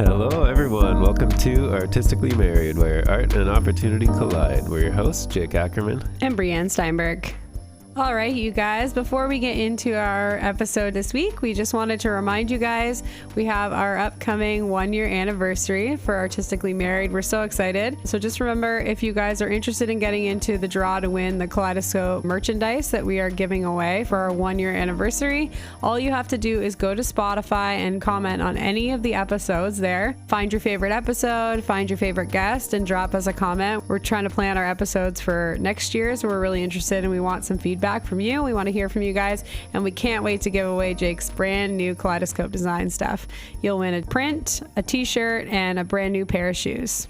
Hello, everyone. Welcome to Artistically Married, where art and opportunity collide. We're your hosts, Jake Ackerman and Brianne Steinberg. All right, you guys, before we get into our episode this week, we just wanted to remind you guys we have our upcoming 1-year anniversary for Artistically Married. We're so excited. So just remember, if you guys are interested in getting into the draw to win the Kaleidoscope merchandise that we are giving away for our 1-year anniversary, all you have to do is go to Spotify and comment on any of the episodes there. Find your favorite episode, find your favorite guest, and drop us a comment. We're trying to plan our episodes for next year, so we're really interested and we want some feedback from you. We want to hear from you guys, and we can't wait to give away Jake's brand new Kaleidoscope design stuff. You'll win a print, a t-shirt, and a brand new pair of shoes.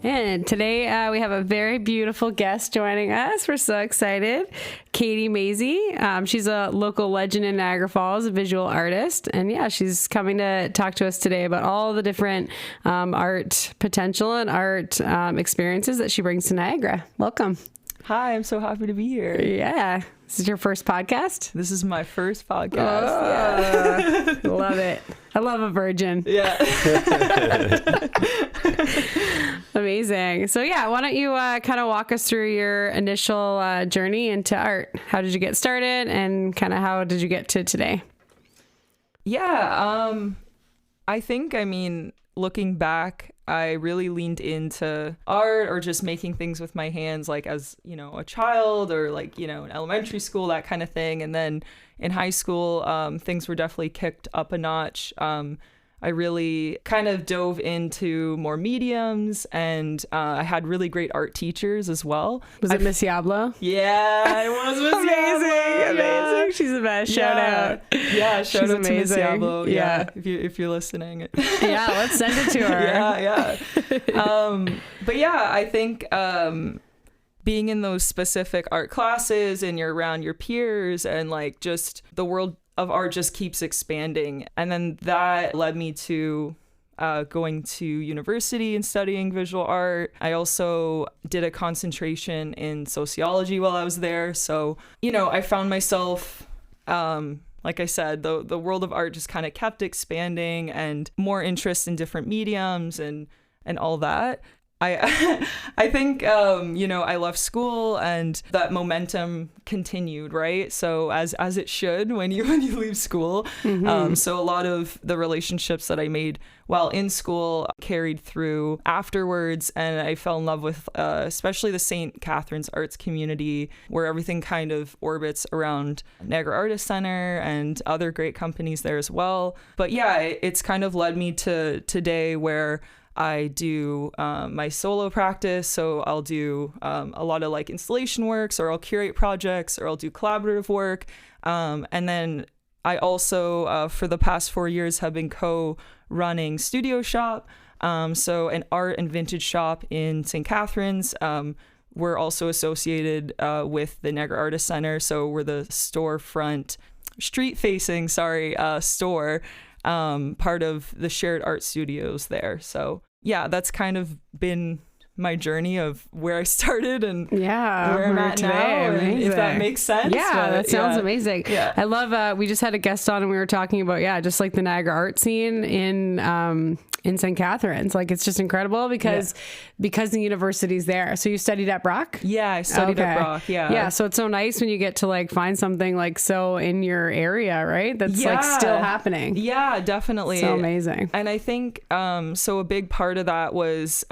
And today we have a very beautiful guest joining us. We're so excited. Katie Mazi. She's a local legend in Niagara Falls, a visual artist. And yeah, she's coming to talk to us today about all the different art potential and art experiences that she brings to Niagara. Welcome. Hi, I'm so happy to be here. Yeah. This is your first podcast? This is my first podcast. Yeah. Love it. I love a virgin. Yeah. Amazing. So yeah, why don't you kind of walk us through your initial journey into art? How did you get started and kind of how did you get to today? Yeah. I mean, looking back, I really leaned into art or just making things with my hands, like as, a child or like, in elementary school, that kind of thing. And then in high school, things were definitely kicked up a notch. I really kind of dove into more mediums, and I had really great art teachers as well. Was it Miss Diablo? Yeah, it was Miss Amazing. Yeah. Amazing. She's the best. Shout out. Yeah, shout out to Miss Diablo. Yeah. If you're listening. Yeah, let's send it to her. Yeah. But yeah, I think being in those specific art classes and you're around your peers and like just the world of art just keeps expanding. And then that led me to going to university and studying visual art. I also did a concentration in sociology while I was there. So, I found myself, like I said, the world of art just kind of kept expanding and more interest in different mediums and all that. I think, I left school and that momentum continued, right? So as it should when you leave school. Mm-hmm. So a lot of the relationships that I made while in school carried through afterwards. And I fell in love with especially the St. Catharines arts community, where everything kind of orbits around Niagara Artist Center and other great companies there as well. But yeah, it's kind of led me to today where I do my solo practice, so I'll do a lot of like installation works, or I'll curate projects, or I'll do collaborative work. And then I also, for the past 4 years, have been co-running Studio Shop, so an art and vintage shop in St. Catharines. We're also associated with the Niagara Artist Center, so we're the storefront, street-facing, store. Part of the shared art studios there. So yeah, that's kind of been my journey of where I started and where I'm at today, and if that makes sense. Yeah, that sounds amazing. Yeah. I love, we just had a guest on and we were talking about, just like the Niagara art scene in St. Catharines. Like, it's just incredible because the university's there. So you studied at Brock? Yeah, I studied at Brock. Yeah. Yeah. So it's so nice when you get to like find something like so in your area, right? That's like still happening. Yeah, definitely. So amazing. And I think, so a big part of that was,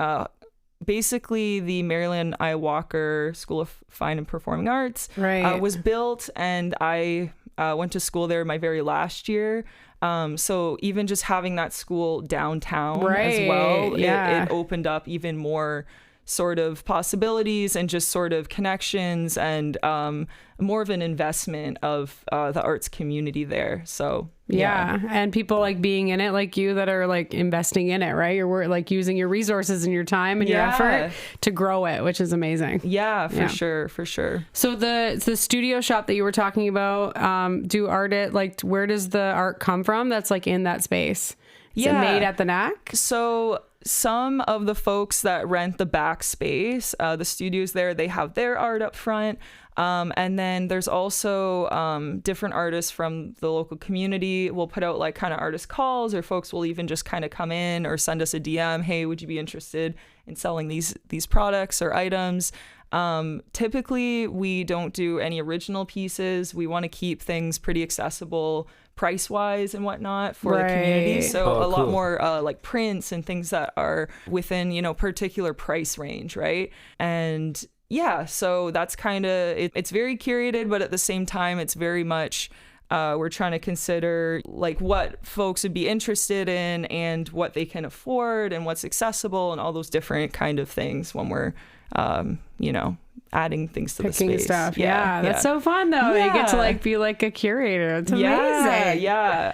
basically the Maryland I. Walker School of Fine and Performing Arts was built, and I went to school there my very last year. So even just having that school downtown as well, it opened up even more sort of possibilities and just sort of connections and more of an investment of the arts community there. So yeah, and people like being in it like you that are like investing in it, right? You're like using your resources and your time and your effort to grow it, which is amazing. Yeah, for sure. So the studio shop that you were talking about, where does the art come from that's like in that space? Is it made at the NAC? So some of the folks that rent the back space, the studios there, they have their art up front. And then there's also different artists from the local community will put out like kind of artist calls, or folks will even just kind of come in or send us a DM. Hey, would you be interested in selling these products or items? Typically, we don't do any original pieces. We want to keep things pretty accessible price-wise and whatnot for the community. So a lot more like prints and things that are within, you know, particular price range, right? And yeah, so that's kind of, it's very curated, but at the same time, it's very much, we're trying to consider like what folks would be interested in and what they can afford and what's accessible and all those different kind of things when we're, you know, adding things to Picking the space. stuff. Yeah, that's so fun though. Yeah. You get to like be like a curator. It's amazing. Yeah.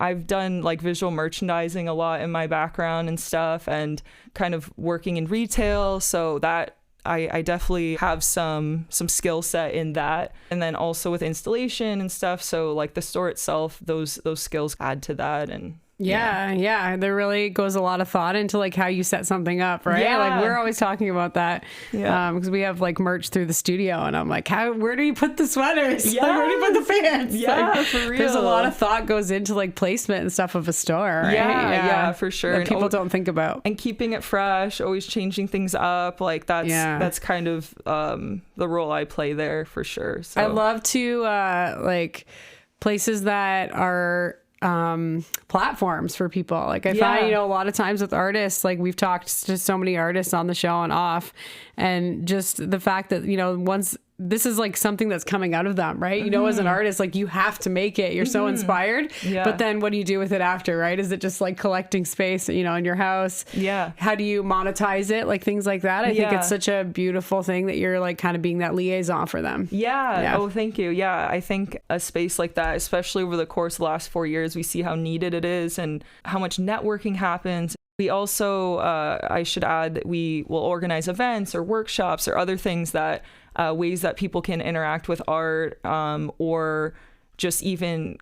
I've done like visual merchandising a lot in my background and stuff, and kind of working in retail. So that I definitely have some skill set in that. And then also with installation and stuff. So like the store itself, those skills add to that. And yeah, there really goes a lot of thought into like how you set something up, right? Like we're always talking about that because we have like merch through the studio, and I'm like, where do you put the sweaters? Like, where do you put the pants? Like, for real. There's a lot of thought goes into like placement and stuff of a store, right? Yeah, for sure. That people don't think about. And keeping it fresh, always changing things up, like that's kind of the role I play there for sure. So I love to like places that are platforms for people. Like I find, you know, a lot of times with artists, like we've talked to so many artists on the show and off, and just the fact that, you know, once this is like something that's coming out of them, right? You know, as an artist, like you have to make it. You're so inspired. But then what do you do with it after, right? Is it just like collecting space, you know, in your house? Yeah. How do you monetize it? Like things like that. I think it's such a beautiful thing that you're like kind of being that liaison for them. Yeah. Oh, thank you. Yeah. I think a space like that, especially over the course of the last 4 years, we see how needed it is and how much networking happens. We also, I should add that we will organize events or workshops or other things that ways that people can interact with art, or just even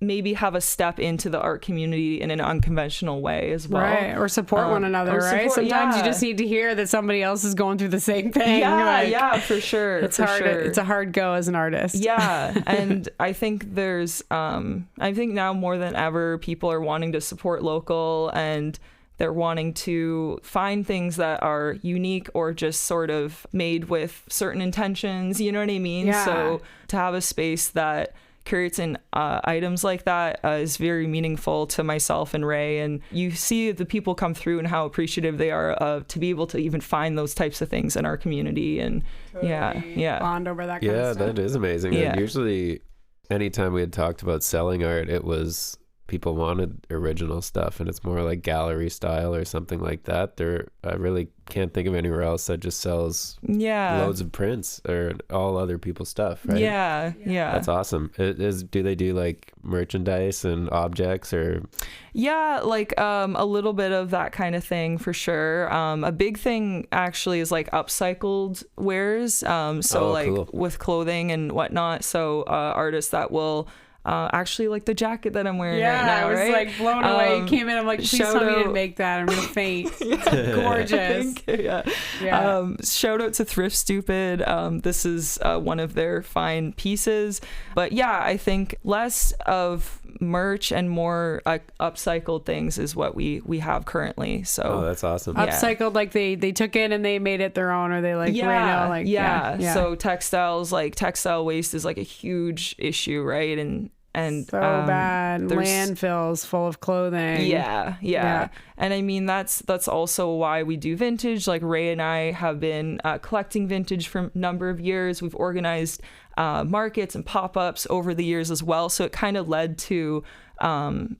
maybe have a step into the art community in an unconventional way as well. Right. Or support one another, right? Sometimes you just need to hear that somebody else is going through the same thing. Yeah, for sure. It's hard. It's a hard go as an artist. Yeah. And I think there's, I think now more than ever, people are wanting to support local, and they're wanting to find things that are unique or just sort of made with certain intentions. You know what I mean? Yeah. So to have a space that curates in items like that is very meaningful to myself and Ray. And you see the people come through and how appreciative they are to be able to even find those types of things in our community. And bond over that kind of stuff. That is amazing. And usually anytime we had talked about selling art, it was people wanted original stuff, and it's more like gallery style or something like that. I really can't think of anywhere else that just sells loads of prints or all other people's stuff, right? Yeah. That's awesome. Do they do like merchandise and objects or? Yeah, like a little bit of that kind of thing for sure. A big thing actually is like upcycled wares. So cool. With clothing and whatnot. So artists that will actually like the jacket that I'm wearing right now, I was right? like blown away. You came in, I'm like, please tell me you didn't make that. I'm gonna faint. It's gorgeous. Shout out to Thrift Stupid. This is one of their fine pieces. But yeah, I think less of merch and more upcycled things is what we have currently. So that's awesome. Upcycled, like they took it and they made it their own, or they like So textiles, like textile waste is like a huge issue, right? And so bad. Landfills full of clothing. Yeah. And I mean, that's also why we do vintage. Like Ray and I have been collecting vintage for a number of years. We've organized markets and pop-ups over the years as well. So it kind of led to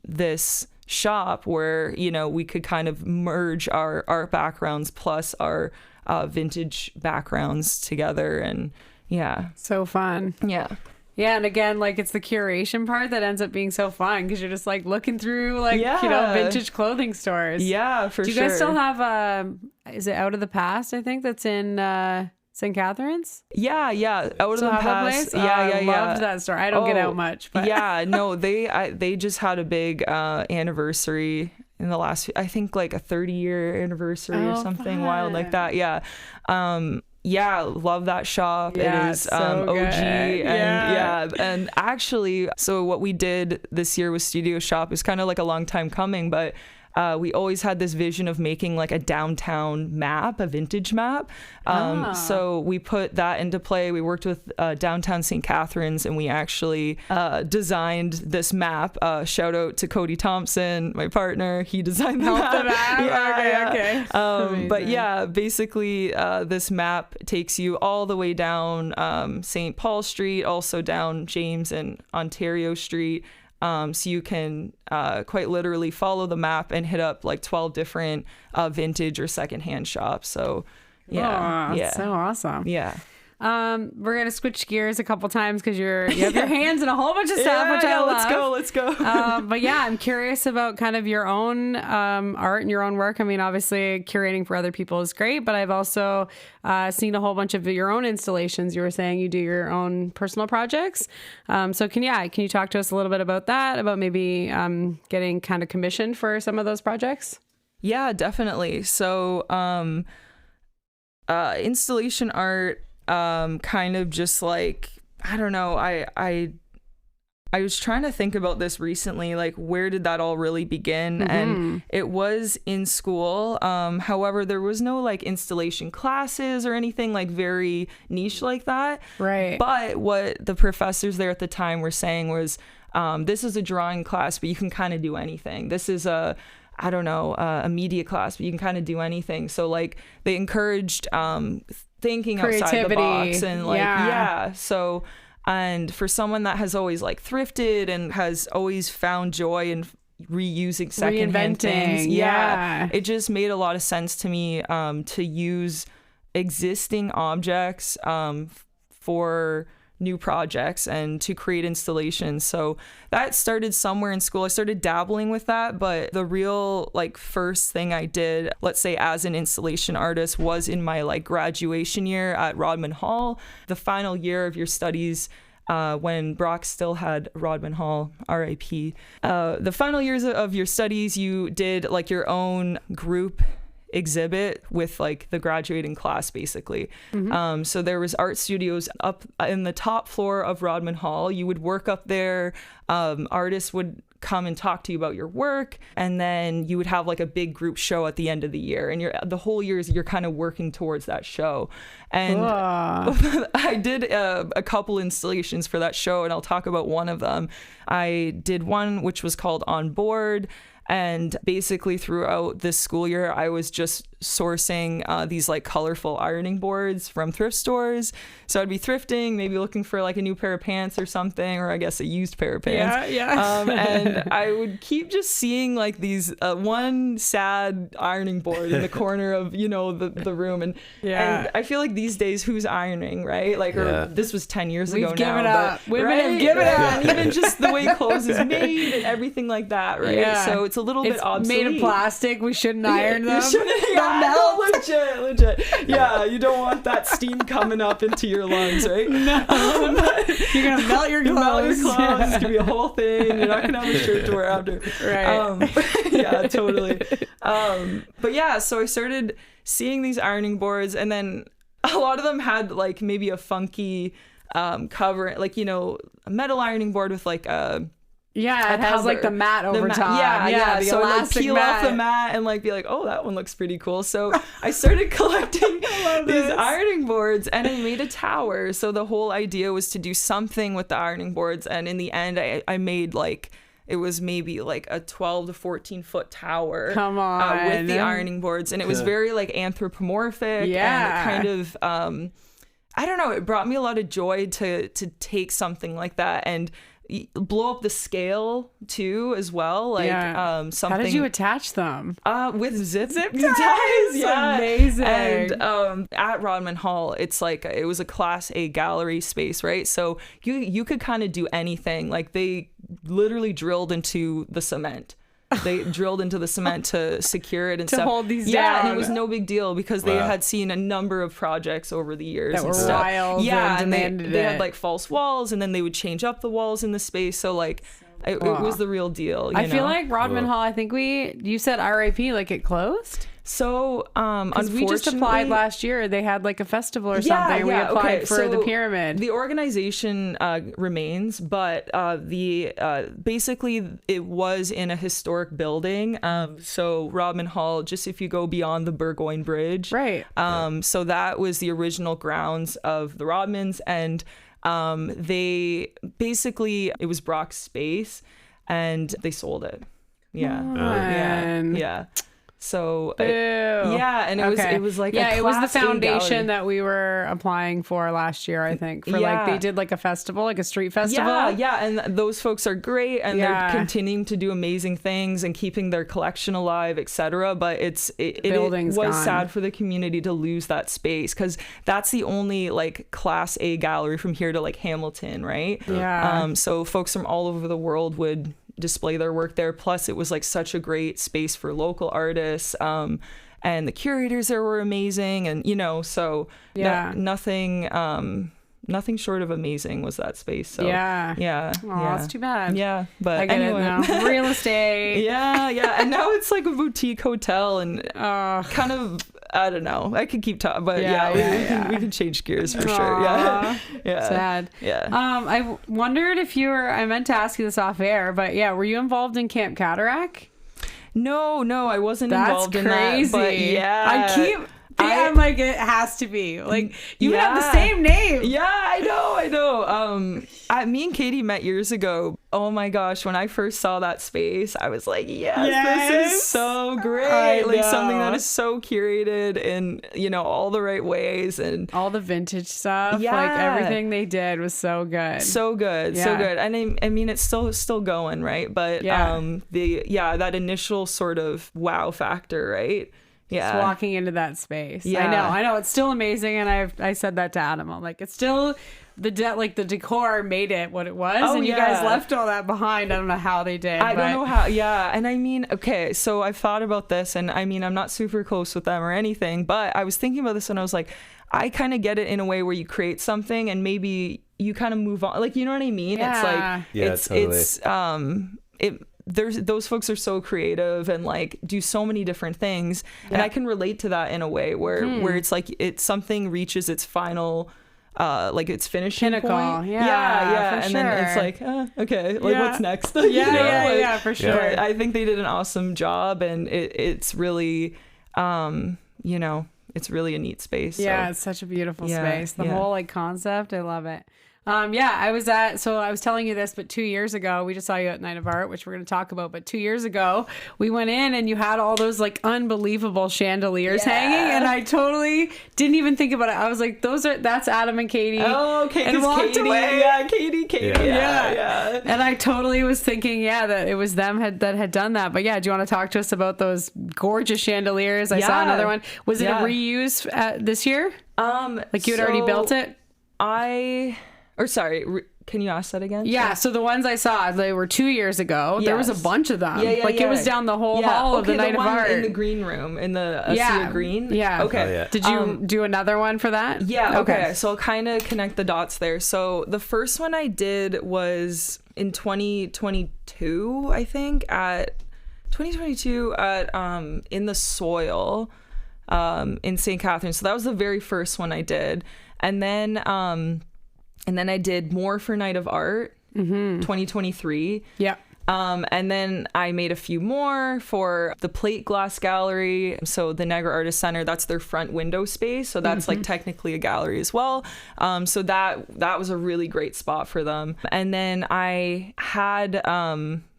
this shop where, you know, we could kind of merge our art backgrounds plus our vintage backgrounds together. And so fun. Yeah, and again, like it's the curation part that ends up being so fun because you're just like looking through like, you know, vintage clothing stores. Yeah, for sure. Do you guys still have, is it Out of the Past, I think, that's in St. Catharines? Yeah. Out of the Past. I loved that store. I don't get out much. But. Yeah, no, they just had a big anniversary in the last, I think like a 30-year anniversary or something wild like that. Yeah. Yeah, love that shop. Yeah, it is so OG. good. And actually, so what we did this year with Studio Shop is kind of like a long time coming, but we always had this vision of making like a downtown map, a vintage map. So we put that into play. We worked with downtown St. Catharines, and we actually designed this map. Shout out to Cody Thompson, my partner. He designed the map. Okay. But yeah, basically this map takes you all the way down St. Paul Street, also down James and Ontario Street. So you can quite literally follow the map and hit up like 12 different vintage or secondhand shops. So yeah. So awesome. Yeah. We're gonna switch gears a couple times because you have your hands in a whole bunch of stuff, which I love. Let's go. But yeah, I'm curious about kind of your own art and your own work. I mean, obviously curating for other people is great, but I've also seen a whole bunch of your own installations. You were saying you do your own personal projects. So can you talk to us a little bit about that? About maybe getting kind of commissioned for some of those projects? Yeah, definitely. So installation art. Kind of just like, I don't know, I was trying to think about this recently, like where did that all really begin? And it was in school. However, there was no like installation classes or anything like very niche like that. Right. But what the professors there at the time were saying was, this is a drawing class, but you can kind of do anything. This is a media class, but you can kind of do anything. So like they encouraged, thinking outside the box and like so, and for someone that has always like thrifted and has always found joy in reusing secondhand things, it just made a lot of sense to me to use existing objects for new projects and to create installations. So that started somewhere in school. I started dabbling with that, but the real like first thing I did, let's say as an installation artist, was in my like graduation year at Rodman Hall, the final year of your studies. When Brock still had Rodman Hall, RIP. The final years of your studies, you did like your own group exhibit with like the graduating class basically. So there was art studios up in the top floor of Rodman Hall. You would work up there. Artists would come and talk to you about your work, and then you would have like a big group show at the end of the year, and the whole year you're kind of working towards that show. And I did a couple installations for that show, and I'll talk about one of them. I did one which was called On Board. And basically throughout this school year, I was just sourcing these like colorful ironing boards from thrift stores. So I'd be thrifting, maybe looking for like a new pair of pants or something, or I guess a used pair of pants. And I would keep just seeing like these one sad ironing board in the corner of, the room. And I feel like these days, who's ironing, right? Like, or this was 10 years ago now. Given up. Women have given up. And even just the way clothes is made and everything like that, right? So it's a little bit obsolete. Made of plastic. We shouldn't iron them. Melt. Legit. Yeah, you don't want that steam coming up into your lungs, right? No. You're gonna melt your clothes. It's gonna be a whole thing. You're not gonna have a shirt to wear after. Right. Yeah, totally. But yeah, so I started seeing these ironing boards, and then a lot of them had like maybe a funky cover, like a metal ironing board with like a it has like the mat over top. The so elastic like peel off the mat and like be like, oh, that one looks pretty cool. So I started collecting these ironing boards, and I made a tower. So the whole idea was to do something with the ironing boards, and in the end, I made like, it was maybe like a 12 to 14 foot tower. Come on. With the ironing boards, and it was very like anthropomorphic and kind of I don't know, it brought me a lot of joy to take something like that and blow up the scale too as well, like something. How did you attach them? With zip ties. Amazing. And at Rodman Hall, it's like it was a Class A gallery space, right? So you could kind of do anything. Like they literally drilled into the cement. They drilled into the cement to secure it and to hold these down. Yeah, and it was no big deal because they had seen a number of projects over the years that and were stuff. wild. Yeah, and they had like false walls, and then they would change up the walls in the space. So like It was the real deal. I feel like Rodman Hall, I think you said RIP, like it closed? So, unfortunately, we just applied last year. They had like a festival or something. And we applied for the pyramid. The organization remains, but basically it was in a historic building. So Rodman Hall, just if you go beyond the Burgoyne Bridge, right? So that was the original grounds of the Rodmans, and they basically, it was Brock's space, and they sold it. Yeah. So and it was like it was the foundation that we were applying for last year, I think, for like they did like a festival, like a street festival. And those folks are great, and they're continuing to do amazing things and keeping their collection alive, etc. But it was gone. Sad for the community to lose that space, because that's the only like Class A gallery from here to like Hamilton, right? So folks from all over the world would display their work there. Plus it was like such a great space for local artists, and the curators there were amazing, and nothing short of amazing was that space. So that's too bad. But I get it now. Real estate. And now it's like a boutique hotel, and kind of, I don't know, I could keep talking, but we can change gears for sure. Sad. I wondered if I meant to ask you this off air, but were you involved in Camp Cataract? No, I wasn't involved in that. But I'm like, it has to be. Like, you have the same name. Yeah, I know. Me and Katie met years ago. Oh my gosh, when I first saw that space, I was like, yes. This is so great. Like something that is so curated in, all the right ways, and all the vintage stuff. Like everything they did was so good. So good. And I mean, it's still going, right? But that initial sort of wow factor, right? Just walking into that space. I know it's still amazing, and I said that to Adam. I'm like, it's still the decor made it what it was, and you guys left all that behind. I don't know how they did. I don't know how. And I mean, okay, so I've thought about this, and I mean, I'm not super close with them or anything, but I was thinking about this, and I was like, I kind of get it in a way where you create something and maybe you kind of move on, like, you know what I mean? It's like totally. Those folks are so creative and like do so many different things, and I can relate to that in a way where it's like something reaches its final like its finishing pinnacle point. And then it's like okay, like what's next? For sure. But I think they did an awesome job, and it's really it's really a neat space. It's such a beautiful space. The whole like concept, I love it. I was telling you this, but 2 years ago, we just saw you at Night of Art, which we're going to talk about. But 2 years ago, we went in and you had all those like unbelievable chandeliers hanging, and I totally didn't even think about it. I was like, that's Adam and Katie. Oh, okay. And walked away. Yeah, Katie. Yeah. And I totally was thinking, that it was them that had done that. But do you want to talk to us about those gorgeous chandeliers? I saw another one. Was it a reuse this year? Like you had already built it? Can you ask that again? Yeah, so the ones I saw, they were 2 years ago. Yes. There was a bunch of them. It was down the whole hall of the Night of Art. In the green room, in the sea of green. Yeah. Okay. Oh, yeah. Did you do another one for that? Yeah. Okay. So I'll kind of connect the dots there. So the first one I did was in 2022, I think, at in the soil in St. Catharines. So that was the very first one I did. And then I did more for Night of Art, 2023. Yeah. And then I made a few more for the Plate Glass Gallery. So the Niagara Artist Center, that's their front window space. So that's like technically a gallery as well. So that was a really great spot for them. And then I had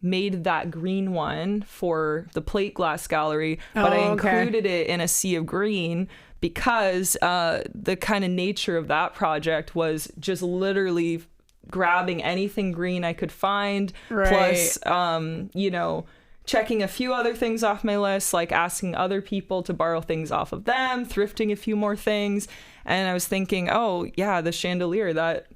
made that green one for the Plate Glass Gallery, but I included it in a sea of green, because the kind of nature of that project was just literally grabbing anything green I could find, plus checking a few other things off my list, like asking other people to borrow things off of them, thrifting a few more things. And I was thinking, the chandelier that's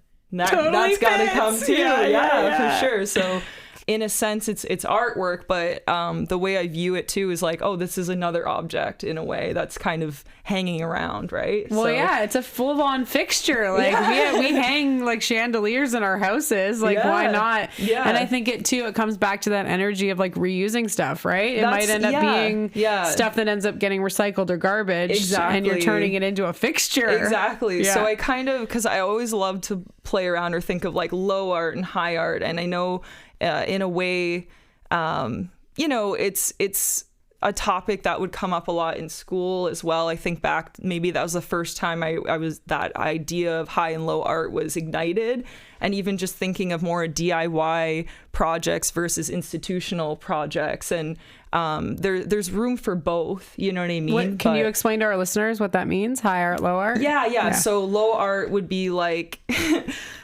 totally got to come too. Yeah, for sure. So in a sense, it's artwork, but the way I view it too is like, this is another object in a way that's kind of hanging around, right? Well, it's a full-on fixture. Like we hang like chandeliers in our houses. Like, why not? Yeah. And I think it comes back to that energy of like reusing stuff, right? It might end up being stuff that ends up getting recycled or garbage. Exactly. And you're turning it into a fixture. Exactly. So I kind of, because I always love to play around or think of like low art and high art. And I know in a way, you know, it's a topic that would come up a lot in school as well. I think back, maybe that was the first time I was, that idea of high and low art was ignited. And even just thinking of more DIY projects versus institutional projects. And there's room for both, you know what I mean? Can you explain to our listeners what that means? High art, low art? Yeah. So low art would be like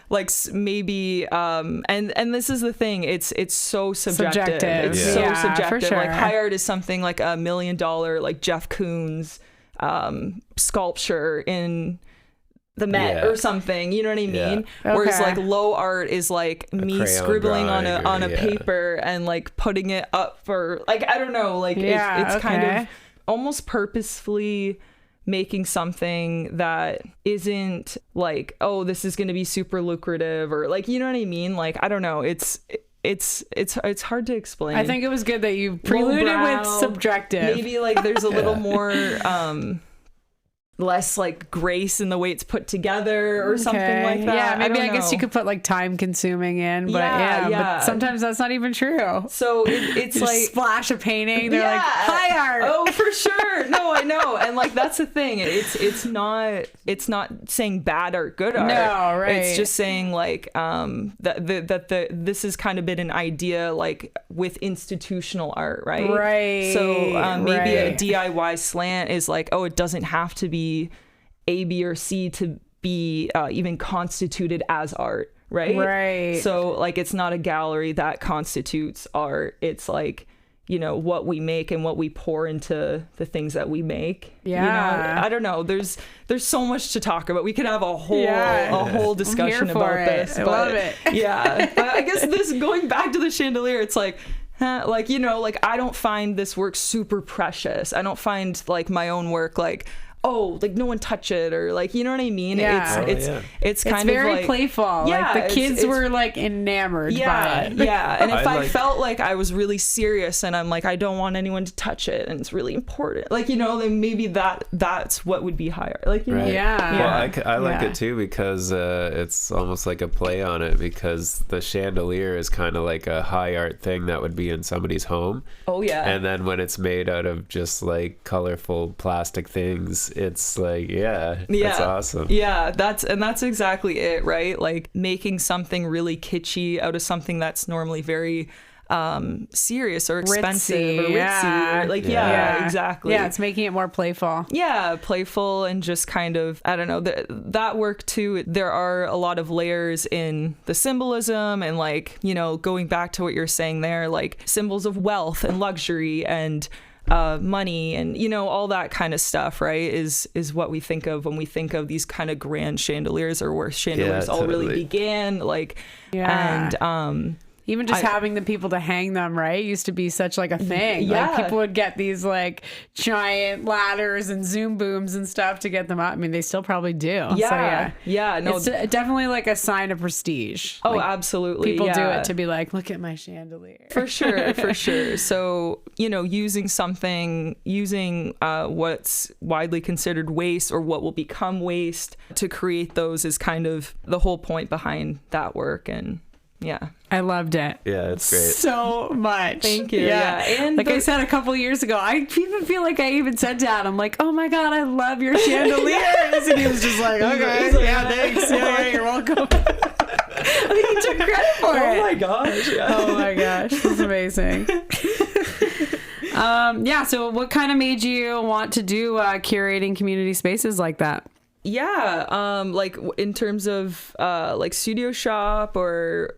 like maybe and this is the thing, it's so subjective. It's so subjective. For sure. Like high art is something like $1 million like Jeff Koons sculpture in the Met or something, you know what I mean? Whereas like low art is like me scribbling on a paper and like putting it up for like, I don't know, like it's kind of almost purposefully making something that isn't like, oh, this is going to be super lucrative or like, you know what I mean? Like, I don't know. It's hard to explain. I think it was good that you preluded with subjective. Maybe like there's a little more less like grace in the way it's put together or something like that. Yeah, maybe I guess you could put like time consuming in, but but sometimes that's not even true. So it's like splash of painting. They're like high art. Oh, for sure. No, I know. And like that's the thing. It's not saying bad art, good art. No, right. It's just saying like that this has kind of been an idea like with institutional art, right? Right. So maybe a DIY slant is like, oh, it doesn't have to be A, B, or C to be even constituted as art, right? So like it's not a gallery that constitutes art. It's like, you know, what we make and what we pour into the things that we make. You know, I don't know. There's so much to talk about. We could have a whole discussion about this. I love it. But I guess this, going back to the chandelier, it's like, like, you know, like I don't find this work super precious. I don't find like my own work like, oh, like no one touch it, or like, you know what I mean? It's kind of very like playful. Like the kids were like enamored by it. And if I felt like I was really serious and I'm like, I don't want anyone to touch it and it's really important, like, you know, then maybe that's what would be higher. Like, you know? Well, I like it too because it's almost like a play on it, because the chandelier is kind of like a high art thing that would be in somebody's home. Oh yeah. And then when it's made out of just like colorful plastic things, it's like that's awesome. That's exactly it, right? Like making something really kitschy out of something that's normally very serious or expensive or ritzy. Or like exactly. It's making it more playful. Playful and just kind of, I don't know, that work too. There are a lot of layers in the symbolism and like, you know, going back to what you're saying there, like symbols of wealth and luxury and money and, you know, all that kind of stuff, right, is what we think of when we think of these kind of grand chandeliers, or where chandeliers all really began, like, and even just having the people to hang them, right, used to be such like a thing. Like people would get these like giant ladders and Zoom booms and stuff to get them up. I mean, they still probably do. No, it's definitely like a sign of prestige. Oh, like, absolutely. People do it to be like, look at my chandelier. For sure. So, you know, using what's widely considered waste, or what will become waste, to create those is kind of the whole point behind that work. And I loved it. Yeah, it's great. So much. Thank you. And like I said a couple years ago, I even feel like I even said to Adam, like, oh my God, I love your chandeliers. And he was just like, okay, thanks. Yeah, you're welcome. I think he took credit for it. Oh my gosh. Oh my gosh. This is amazing. So what kind of made you want to do curating community spaces like that? Like in terms of like studio shop or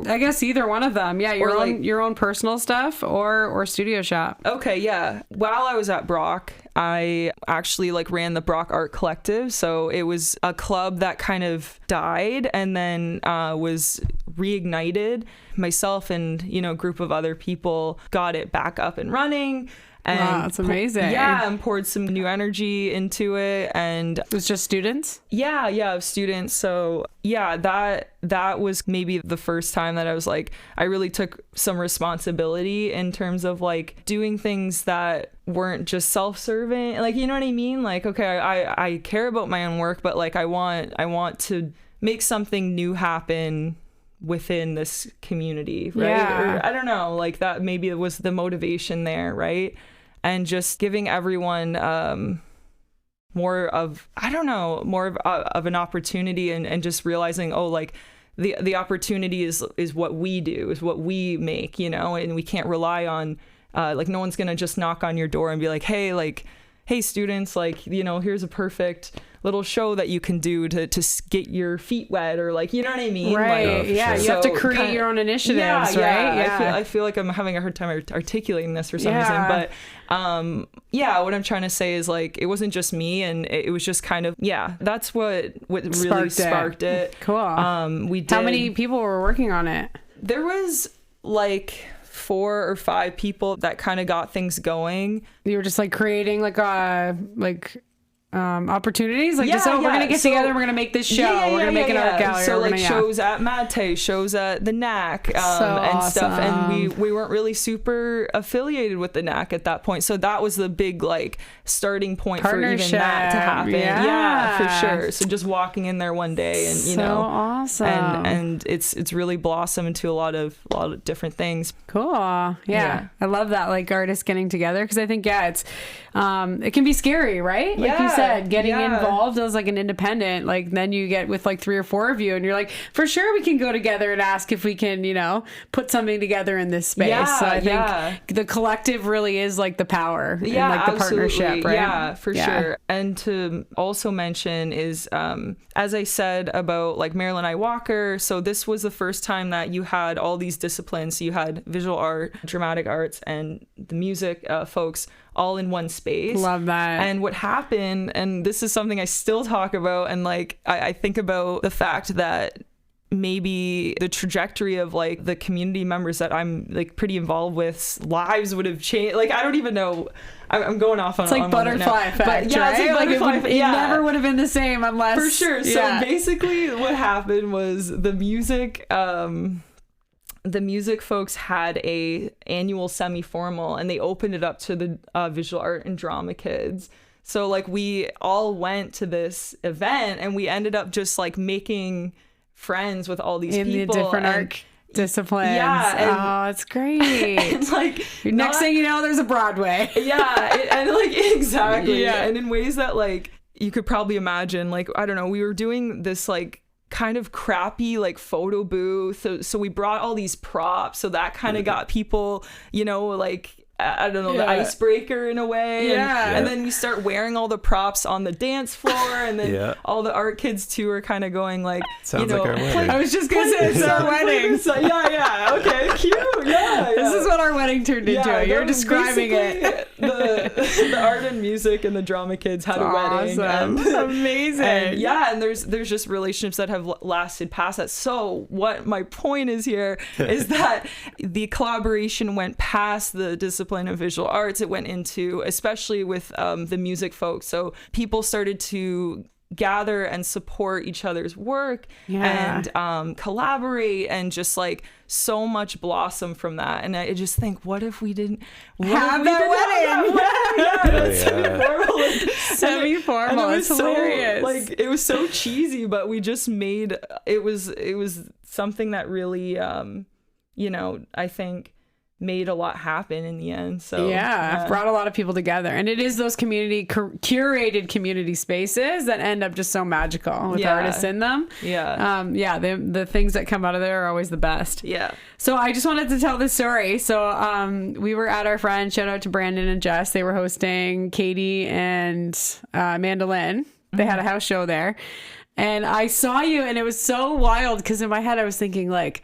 I guess either one of them. Yeah, your own personal stuff or studio shop. Okay, yeah. While I was at Brock, I actually like ran the Brock Art Collective. So it was a club that kind of died and then was reignited. Myself and, you know, a group of other people got it back up and running. And wow, that's amazing. and poured some new energy into it. And It was just students? yeah, of students. So yeah, that was maybe the first time that I was like, I really took some responsibility in terms of like doing things that weren't just self-serving. Like, you know what I mean? Like, okay, I care about my own work, but like I want to make something new happen within this community, right? Yeah. Or I don't know, like that maybe it was the motivation there, right? And just giving everyone more of an opportunity, and just realizing, oh, like the opportunity is what we do, is what we make, you know, and we can't rely on like no one's gonna just knock on your door and be like, hey students, like, you know, here's a perfect little show that you can do to get your feet wet, or like, you know what I mean? Right. Like, Yeah. You have to create your own initiatives, right? Yeah. I feel like I'm having a hard time articulating this for some reason, but what I'm trying to say is like, it wasn't just me, and it was just kind of, that's what really sparked it. Cool. We did. How many people were working on it? There was like 4 or 5 people that kind of got things going. You were just like creating opportunities, like we're gonna get together, we're gonna make this show, we're gonna make an art gallery, so like shows at Mate, shows at the NAC, and stuff, and we weren't really super affiliated with the NAC at that point, so that was the big like starting point for even that to happen. For sure. So just walking in there one day, and you know, awesome, and it's really blossomed into a lot of different things. Cool. I love that, like artists getting together, because I think it's it can be scary, right? Like you said, getting involved as like an independent, like then you get with like 3 or 4 of you, and you're like, for sure we can go together and ask if we can, you know, put something together in this space. So I think the collective really is like the power, and like the partnership, right? Yeah, for sure. And to also mention is, as I said about like Marilyn I. Walker, so this was the first time that you had all these disciplines. So you had visual art, dramatic arts, and the music folks all in one space. Love that. And what happened, and this is something I still talk about, and like I think about the fact that maybe the trajectory of like the community members that I'm like pretty involved with, lives would have changed. Like, I don't even know. I'm going off on, it's like on butterfly effect, but right? It's like butterfly effect. It never would have been the same unless, for sure. So basically what happened was the music folks had a annual semi-formal, and they opened it up to the visual art and drama kids. So like we all went to this event, and we ended up just like making friends with all these people in the different art disciplines. It's great. And like next thing you know, there's a Broadway. And like exactly. And in ways that like you could probably imagine, like, I don't know, we were doing this like kind of crappy like photo booth, so we brought all these props, so that kind of got people, you know, like I don't know, the icebreaker in a way. And then you start wearing all the props on the dance floor, and then all the art kids too are kind of going like, sounds you know, like our wedding. I was just gonna say it's our wedding. Okay, cute. This is what our wedding turned into. You're describing it. The art and music and the drama kids had a wedding. Amazing. And there's just relationships that have lasted past that. So what my point is here is that the collaboration went past the discipline of visual arts. It went into, especially with the music folks, so people started to gather and support each other's work and collaborate, and just like so much blossom from that. And I just think, what if we didn't have that wedding? Semi-formal. It's hilarious. Like, it was so cheesy, but we just made it was something that really you know, I think made a lot happen in the end. So brought a lot of people together, and it is those curated community spaces that end up just so magical with artists in them. The things that come out of there are always the best. So I just wanted to tell this story. So we were at our friend, shout out to Brandon and Jess, they were hosting Katie and Amanda Lynn. They had a house show there, and I saw you, and it was so wild because in my head I was thinking like,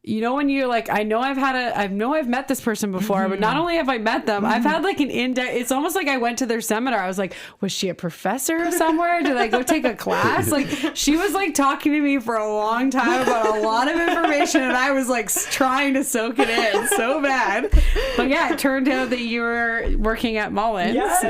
you know, when you're like, I know I've met this person before, but not only have I met them, I've had like an in-depth, it's almost like I went to their seminar. I was like, was she a professor somewhere? Did I go take a class? Like, she was like talking to me for a long time about a lot of information, and I was like trying to soak it in so bad. But yeah, it turned out that you were working at Mullins. Yes.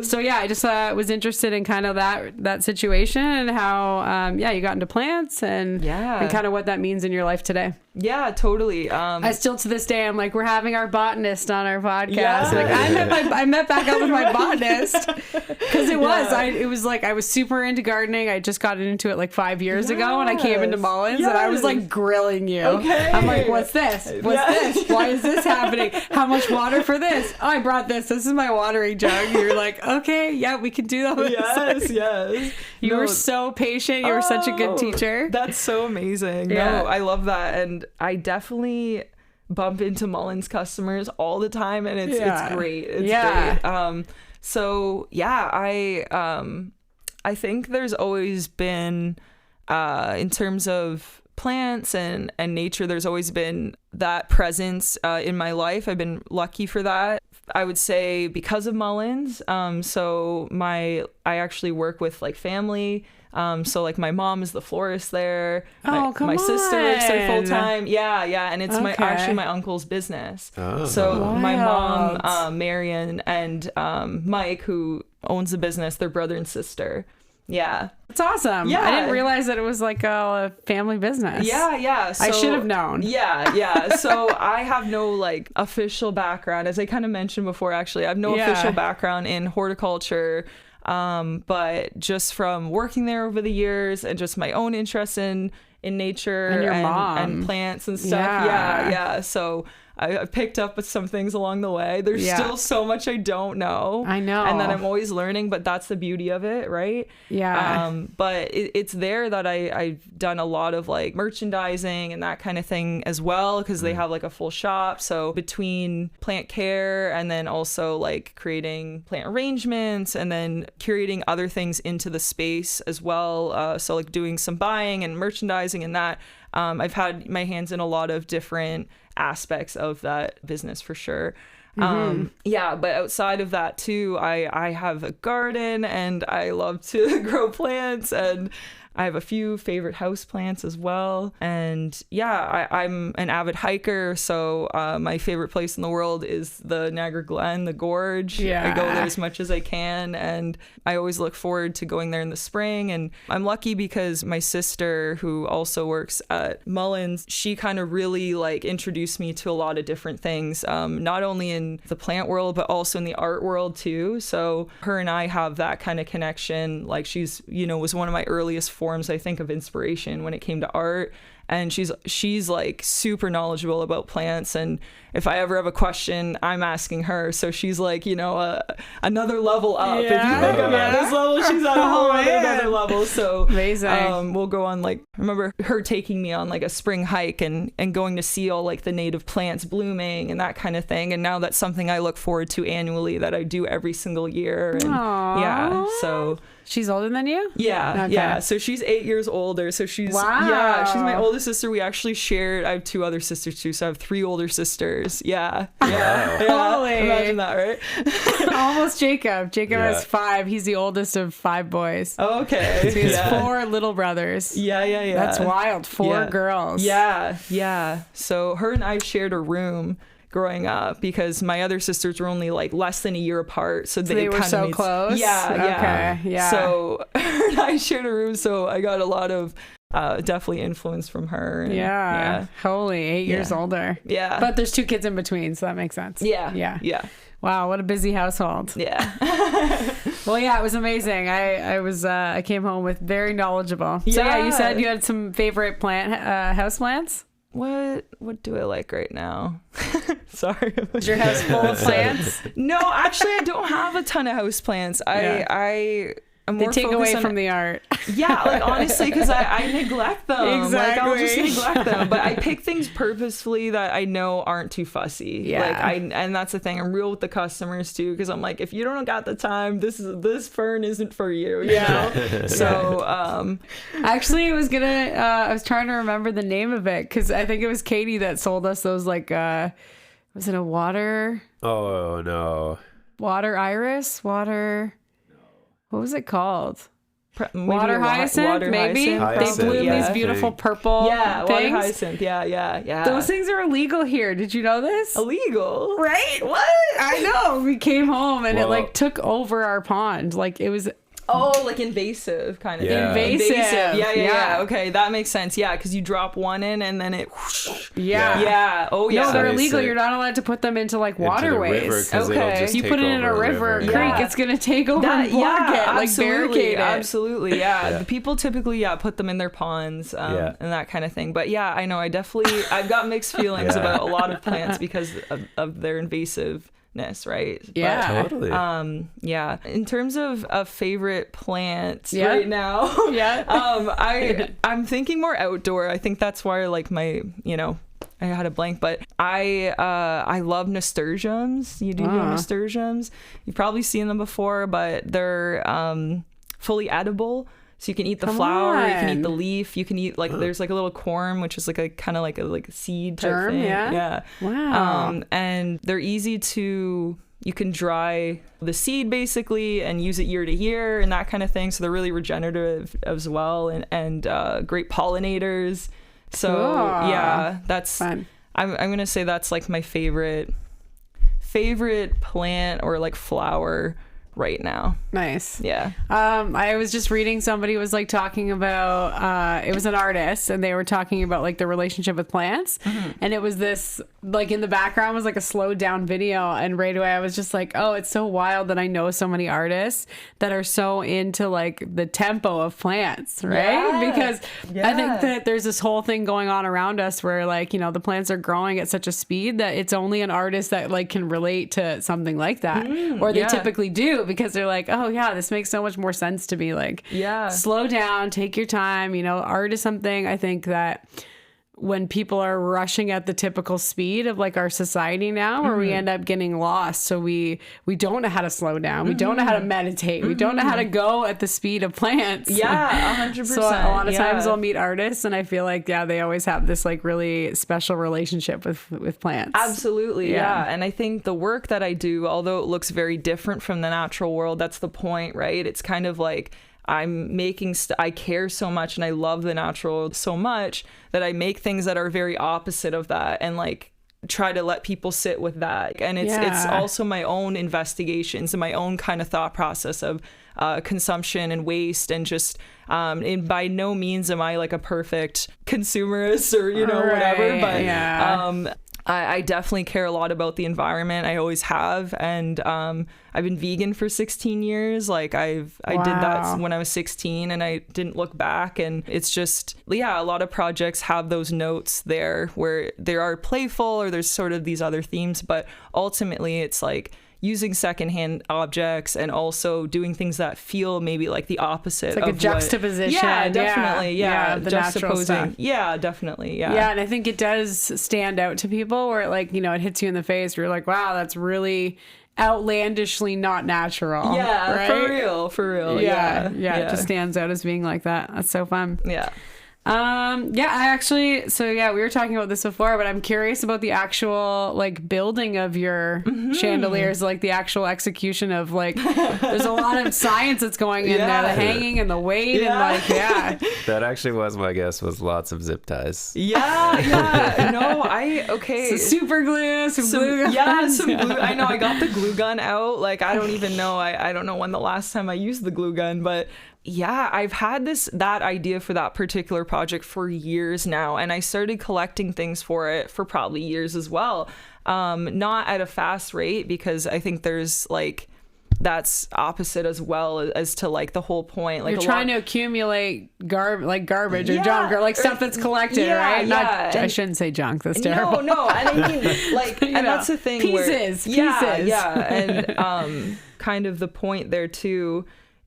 So yeah, I just was interested in kind of that situation and how you got into plants and kind of what that means in your life today. Yeah, totally. I still to this day, I'm like, we're having our botanist on our podcast. Yeah. Like I met back up with my botanist because it was like I was super into gardening. I just got into it like 5 years ago, and I came into Mullins and I was like grilling you. Okay. I'm like, what's this? What's this? Why is this happening? How much water for this? Oh, I brought this. This is my watering jug. You're like, okay, yeah, we can do that. Yes. You were so patient. You were such a good teacher. That's so amazing. Yeah. No, I love that. And I definitely bump into Mullins customers all the time, and it's great. It's great. So yeah, I think there's always been, in terms of plants and nature, there's always been that presence in my life. I've been lucky for that. I would say because of Mullins. So I actually work with like family. So like my mom is the florist there. My sister works there full time. Yeah. And it's actually my uncle's business. Oh. So my mom, Marion, and Mike, who owns the business, they're brother and sister. Yeah. It's awesome. Yeah. I didn't realize that it was like a family business. Yeah. So, I should have known. Yeah. So I have no like official background, as I kind of mentioned before, actually. I have no official background in horticulture. But just from working there over the years and just my own interest in nature and your mom and plants and stuff. Yeah. So I picked up with some things along the way. There's still so much I don't know. I know. And that I'm always learning, but that's the beauty of it, right? Yeah. But it's there that I've done a lot of like merchandising and that kind of thing as well, because they have like a full shop. So between plant care and then also like creating plant arrangements and then curating other things into the space as well. So like doing some buying and merchandising and that. I've had my hands in a lot of different aspects of that business for sure. But outside of that too, I have a garden and I love to grow plants, and I have a few favorite house plants as well. And I'm an avid hiker. So my favorite place in the world is the Niagara Glen, the gorge. I go there as much as I can. And I always look forward to going there in the spring. And I'm lucky because my sister, who also works at Mullins, she kind of really like introduced me to a lot of different things, not only in the plant world, but also in the art world too. So her and I have that kind of connection. Like she's, was one of my earliest forms, I think, of inspiration when it came to art. And she's like super knowledgeable about plants, and if I ever have a question, I'm asking her. So she's like, another level up. If you think I'm at this level, she's at a whole another level. So amazing. We'll go on, like, I remember her taking me on like a spring hike and going to see all like the native plants blooming and that kind of thing. And now that's something I look forward to annually, that I do every single year. And so she's older than you? Yeah. So she's 8 years older. So she's she's my oldest sister. We actually shared, I have 2 other sisters too. So I have 3 older sisters. Yeah. Holy. Imagine that, right? Almost Jacob. Jacob has 5. He's the oldest of 5 boys. Oh, okay. So he has 4 little brothers. Yeah. That's wild. 4 girls. Yeah. So her and I shared a room growing up because my other sisters were only like less than a year apart, so they were so close. Yeah. Yeah. So her and I shared a room, so I got a lot of definitely influence from her. And, Holy, 8 years older. Yeah. But there's 2 kids in between, so that makes sense. Yeah. Wow, what a busy household. Yeah. Well, it was amazing. I came home with very knowledgeable. So you said you had some favorite house plants? What do I like right now? Sorry. Is your house full of plants? No, actually I don't have a ton of house plants. I I'm They more take focused away on from the art. Yeah, like honestly, because I neglect them. Exactly. Like I'll just neglect them. But I pick things purposefully that I know aren't too fussy. Yeah. And that's the thing. I'm real with the customers too, because I'm like, if you don't got the time, this fern isn't for you. You know? So Actually, I was trying to remember the name of it because I think it was Katie that sold us those like was it a water Oh no. iris? What was it called? maybe Water hyacinth, water maybe. Hyacinth, They bloom yeah. these beautiful purple water things. hyacinth. Yeah. Those things are illegal here. Did you know this? Illegal. Right? What? I know. We came home and it Well- like took over our pond. Like it was Oh, like invasive kind of Yeah. thing. Invasive. Yeah. Okay, that makes sense. Yeah, because you drop one in and then it. Whoosh. Yeah. Yeah. Oh, yeah. No, they're So illegal. sick. You're not allowed to put them into like Into the waterways. river, 'cause it'll Okay. just You take put it in a over river, river. creek, Yeah. it's gonna take over and block it, like barricade it. Absolutely, yeah. Yeah. The people typically, put them in their ponds Yeah. and that kind of thing. But yeah, I know. I've got mixed feelings Yeah. about a lot of plants because of their invasiveness, right? Yeah. Totally. But, yeah. In terms of favorite plants Yeah. right now, Yeah. I'm thinking more outdoor. I think that's why like my, I had a blank, but I love nasturtiums. You do know nasturtiums. You've probably seen them before, but they're fully edible. So you can eat the flower, you can eat the leaf, you can eat like there's like a little corm, which is like a kind of like a seed type Germ, thing. yeah? Wow. And they're easy to. You can dry the seed basically and use it year to year and that kind of thing. So they're really regenerative as well and great pollinators. So Cool. yeah, that's Fun. I'm gonna say that's like my favorite plant or like flower right now. Nice. Yeah. I was just reading, somebody was like talking about it was an artist and they were talking about like the relationship with plants, and it was this like in the background was like a slowed down video, and right away I was just like, oh, it's so wild that I know so many artists that are so into like the tempo of plants, right? Yeah. Because I think that there's this whole thing going on around us where like, the plants are growing at such a speed that it's only an artist that like can relate to something like that, or they yeah. typically do, because they're like, oh yeah, this makes so much more sense to me. Like, Yeah. slow down, take your time. Art is something I think that when people are rushing at the typical speed of like our society now, where we end up getting lost. So we don't know how to slow down. We don't know how to meditate. We don't know how to go at the speed of plants. Yeah, 100%. So a lot of times I'll meet artists and I feel like, yeah, they always have this like really special relationship with plants. Absolutely, Yeah. yeah. And I think the work that I do, although it looks very different from the natural world, that's the point, right? It's kind of like I'm making I care so much and I love the natural world so much that I make things that are very opposite of that and like try to let people sit with that. And it's also my own investigations and my own kind of thought process of consumption and waste, and just and by no means am I like a perfect consumerist or whatever, but I definitely care a lot about the environment. I always have. And I've been vegan for 16 years. Like I did that when I was 16 and I didn't look back. And it's just, a lot of projects have those notes there where they are playful or there's sort of these other themes. But ultimately it's like using secondhand objects and also doing things that feel maybe like the opposite. It's like of a juxtaposition. Yeah, definitely. Yeah, the natural stuff. Yeah, definitely. Yeah. Yeah, and I think it does stand out to people where it like, it hits you in the face where you're like, wow, that's really outlandishly not natural. Yeah, right? for real. Yeah. It just stands out as being like that. That's so fun. Yeah. We were talking about this before, but I'm curious about the actual like building of your chandeliers, like the actual execution of like there's a lot of science that's going in there, the hanging and the weight and like That actually was my guess, was lots of zip ties. Yeah. No, so super glue, some glue guns. Yeah, some glue. I know I got the glue gun out. Like I don't even know. I don't know when the last time I used the glue gun, but yeah, I've had that idea for that particular project for years now, and I started collecting things for it for probably years as well. Not at a fast rate, because I think there's like that's opposite as well as to like the whole point. Like you're trying to accumulate garbage or junk or like stuff that's collected, right? I shouldn't say junk. That's terrible. No, and I mean like, and that's the thing. Pieces. Yeah, and kind of the point there too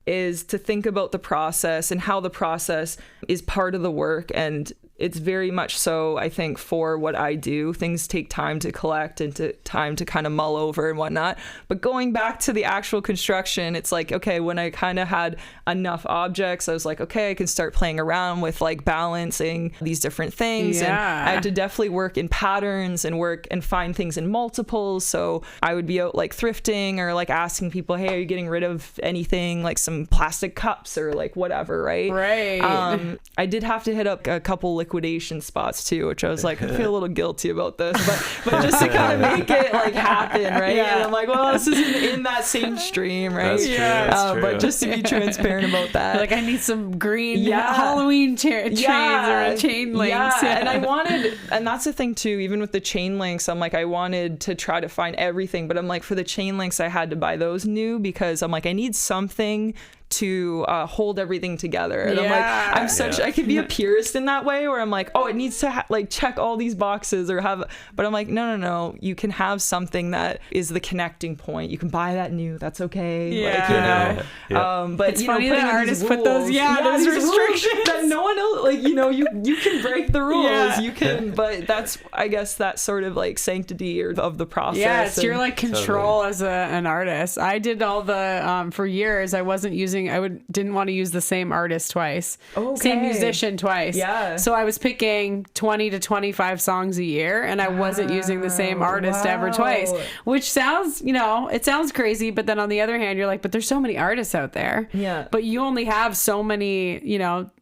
is to think about the process and how the process is part of the work. And it's very much so, I think, for what I do. Things take time to collect and time to kind of mull over and whatnot. But going back to the actual construction, it's like, okay, when I kind of had enough objects, I was like, okay, I can start playing around with like balancing these different things. And I had to definitely work in patterns and work and find things in multiples. So I would be out like thrifting or like asking people, hey, are you getting rid of anything, like some plastic cups or like whatever, right? Right. I did have to hit up a couple liquidation spots too, which I was like, I feel a little guilty about this, but just to kind of make it like happen, right? Yeah. And I'm like, well, this isn't in that same stream, right? That's true, that's true. But just to be transparent about that, Like, I need some green Halloween chains or chain links. Yeah, and I wanted, and that's the thing too, even with the chain links, I'm like, I wanted to try to find everything, but I'm like, for the chain links, I had to buy those new because I'm like, I need something to hold everything together. And I'm like, I could be a purist in that way where I'm like, oh, it needs to like check all these boxes or have, but I'm like, no, you can have something that is the connecting point. You can buy that new, that's okay. Like, you know, but it's you funny know, that artists put those, those restrictions that no one else, like, you know, you can break the rules, you can, but that's, I guess, that sort of like sanctity of the process. Yeah, it's your like control as an artist. I did all the for years. I wasn't using. Didn't want to use the same artist twice, same musician twice. Yeah. So I was picking 20 to 25 songs a year, and I wasn't using the same artist ever twice. Which sounds, it sounds crazy, but then on the other hand, you're like, but there's so many artists out there. Yeah. But you only have so many,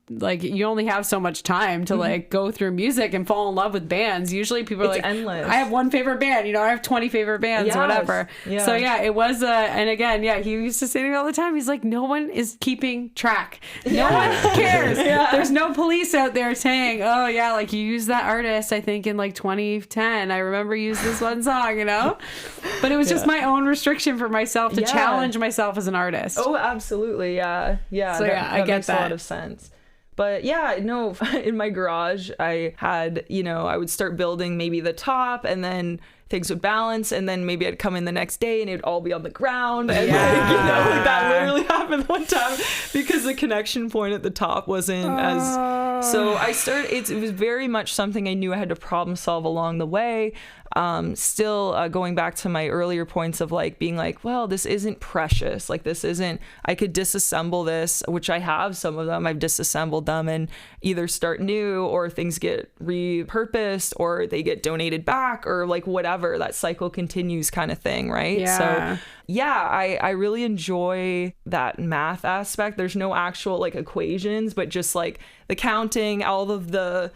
like you only have so much time to like go through music and fall in love with bands. Usually people are like, endless. I have one favorite band, I have 20 favorite bands, whatever. Yeah. So yeah, it was and again, he used to say to me all the time, he's like, no one is keeping track. No one cares. There's no police out there saying, oh yeah, like you used that artist, I think in like 2010, I remember you used this one song, but it was just my own restriction for myself to challenge myself as an artist. Oh, absolutely. Yeah. So I get makes that. A lot of sense. But yeah, no, in my garage, I had, I would start building maybe the top and then things would balance. And then maybe I'd come in the next day and it'd all be on the ground. And like that literally happened one time because the connection point at the top wasn't as... So I started, it was very much something I knew I had to problem solve along the way. Still going back to my earlier points of like being like, well, this isn't precious. Like this isn't, I could disassemble this, which I have some of them. I've disassembled them and either start new or things get repurposed or they get donated back or like whatever, that cycle continues kind of thing. Right. Yeah. So yeah, I really enjoy that math aspect. There's no actual like equations, but just like the counting, all of the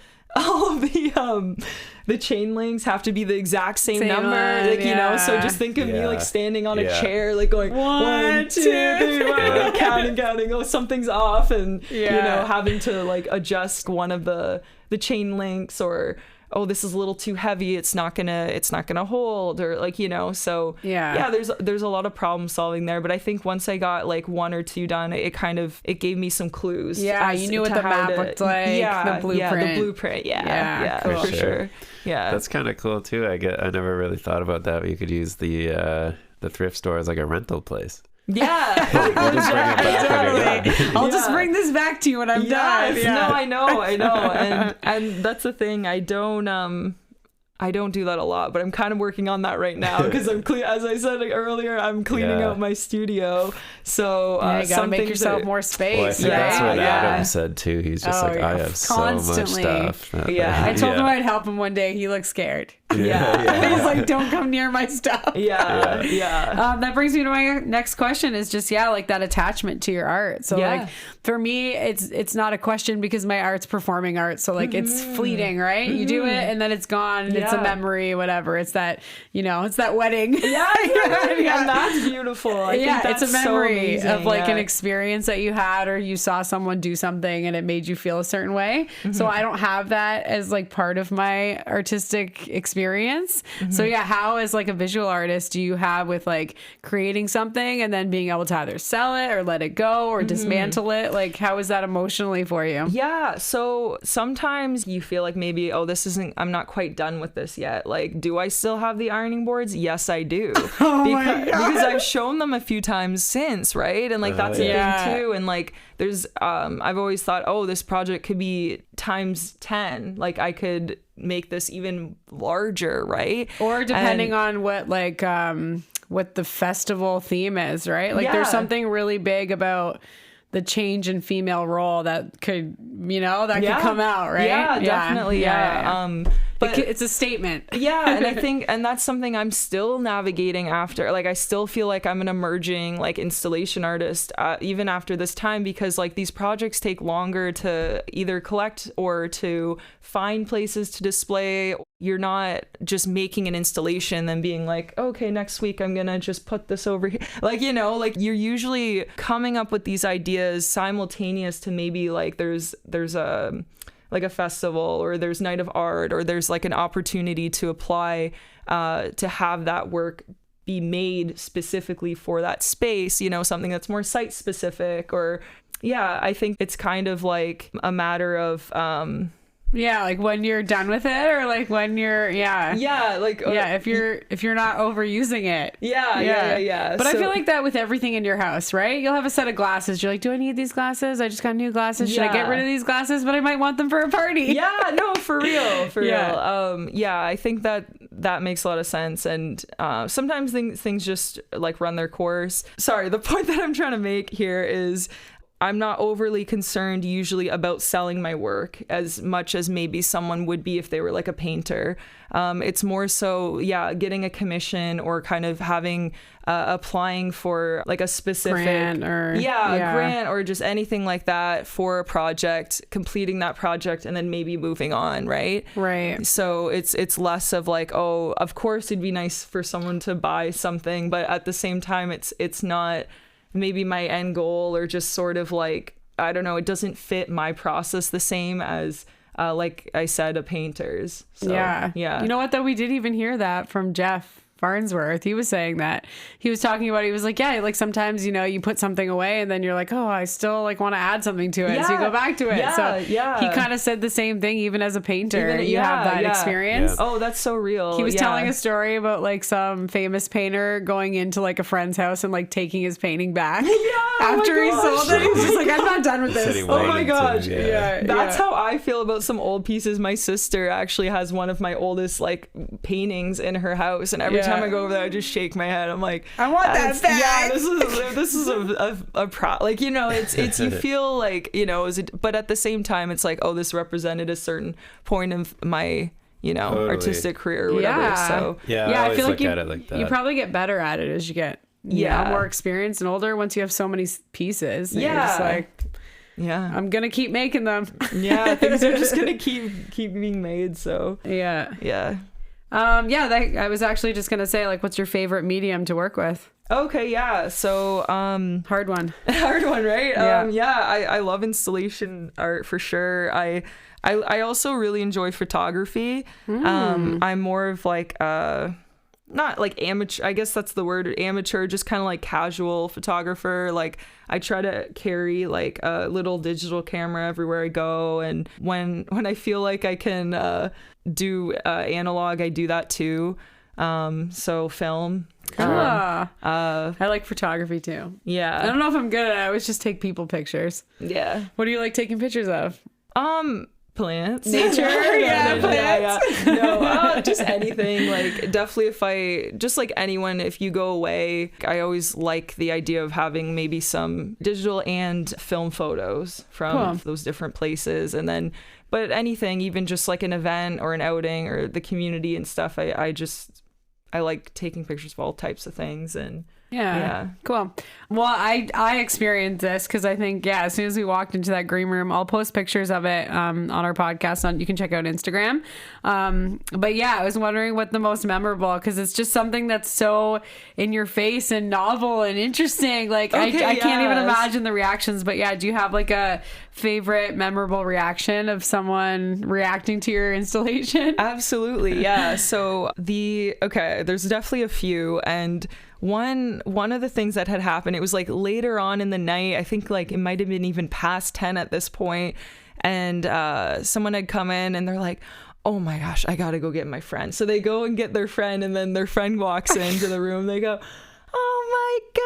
chain links have to be the exact same number, line, like so just think of me like standing on a chair, like going 1, 2, 3, counting, oh, something's off, and having to like adjust one of the chain links, or oh, this is a little too heavy, it's not gonna hold, or like so there's a lot of problem solving there. But I think once I got like 1 or 2 done, it gave me some clues. You knew what the map looked like. The blueprint. For sure. Yeah, that's kind of cool too. I never really thought about that. You could use the thrift store as like a rental place. Yeah, I'll just bring this back to you when I'm done. No, I know, and that's the thing. I don't do that a lot, but I'm kind of working on that right now because I'm as I said earlier, I'm cleaning out my studio. So you gotta make yourself more space. Well, I think that's what Adam said too. He's just I have constantly. So much stuff. I told him I'd help him one day. He looked scared. He's like, don't come near my stuff. That brings me to my next question is just like that attachment to your art. So like for me, it's not a question because my art's performing art. So like it's fleeting, right? You do it and then it's gone and it's a memory, whatever. It's that, it's that wedding. And that's beautiful. I think that's it's a memory so of like an experience that you had, or you saw someone do something and it made you feel a certain way. So I don't have that as like part of my artistic experience. So how as like a visual artist do you have with like creating something and then being able to either sell it or let it go or dismantle it? Like how is that emotionally for you? So sometimes you feel like maybe, I'm not quite done with this yet. Like, do I still have the ironing boards? Yes, I do. my God. Because I've shown them a few times since, right? And like that's a thing too. And like there's I've always thought, oh, this project could be times 10. Like I could make this even larger, right? Or depending on what like what the festival theme is, right? Like there's something really big about the change in female role that could, could come out, right? Yeah, definitely. Yeah. But it's a statement. Yeah. And I think, and that's something I'm still navigating after. Like, I still feel like I'm an emerging like installation artist, even after this time, because like these projects take longer to either collect or to find places to display. You're not just making an installation then being like, okay, next week I'm gonna just put this over here. Like, like you're usually coming up with these ideas simultaneous to maybe like there's a like a festival, or there's night of art, or there's like an opportunity to apply to have that work be made specifically for that space, something that's more site specific. Or I think it's kind of like a matter of like when you're done with it, or like when you're if you're not overusing it. But I feel like that with everything in your house, right? You'll have a set of glasses, you're like, do I need these glasses? I just got new glasses, should I get rid of these glasses? But I might want them for a party. For real I think that makes a lot of sense. And sometimes things just like run their course. Sorry, the point that I'm trying to make here is I'm not overly concerned usually about selling my work as much as maybe someone would be if they were like a painter. It's more so, getting a commission, or kind of having applying for like a specific grant or a grant, or just anything like that for a project, completing that project, and then maybe moving on, right? So it's less of like, oh, of course it'd be nice for someone to buy something, but at the same time it's not maybe my end goal, or just sort of like, I don't know, it doesn't fit my process the same as like I said, a painter's. So, you know what though, we did even hear that from Jeff Farnsworth. He was saying that he was talking about, he was like, like sometimes you put something away and then you're like, oh, I still like want to add something to it, so you go back to it. So he kind of said the same thing. Even as a painter, you have that experience. Oh, that's so real. He was telling a story about like some famous painter going into like a friend's house and like taking his painting back after he sold it. He's just like, I'm not done with this. Oh my gosh. That's how I feel about some old pieces. My sister actually has one of my oldest like paintings in her house, and every time I go over there, I just shake my head. I'm like, I want that back. Yeah, this is a pro. Like, it's you feel like, but at the same time, it's like, oh, this represented a certain point of my, artistic career or whatever. So I feel like you probably get better at it as you get more experience and older. Once you have so many pieces, you're just like, I'm gonna keep making them. Things are just gonna keep being made. So I was actually just gonna say, like, what's your favorite medium to work with? Okay, so hard one, right? I love installation art for sure. I also really enjoy photography. I'm more of like not like amateur, I guess that's the word, amateur, just kind of like casual photographer. Like I try to carry like a little digital camera everywhere I go, and when I feel like I can do analog, I do that too. So film. I like photography too. I don't know if I'm good at it. I always just take people pictures. What do you like taking pictures of? Plants, nature. Plants. No, just anything. Like definitely, if I just like anyone, if you go away, I always like the idea of having maybe some digital and film photos from those different places, and then but anything, even just like an event or an outing or the community and stuff. I like taking pictures of all types of things. And cool. Well, I experienced this because I think as soon as we walked into that green room, I'll post pictures of it on our podcast. You can check out Instagram. But I was wondering what the most memorable, because it's just something that's so in your face and novel and interesting. Like I can't even imagine the reactions. But do you have like a favorite memorable reaction of someone reacting to your installation? Absolutely, So there's definitely a few, and one of the things that had happened, it was like later on in the night, I think like it might have been even past 10 at this point, and someone had come in and they're like, oh my gosh, I gotta go get my friend. So they go and get their friend, and then their friend walks into the room. They go, oh my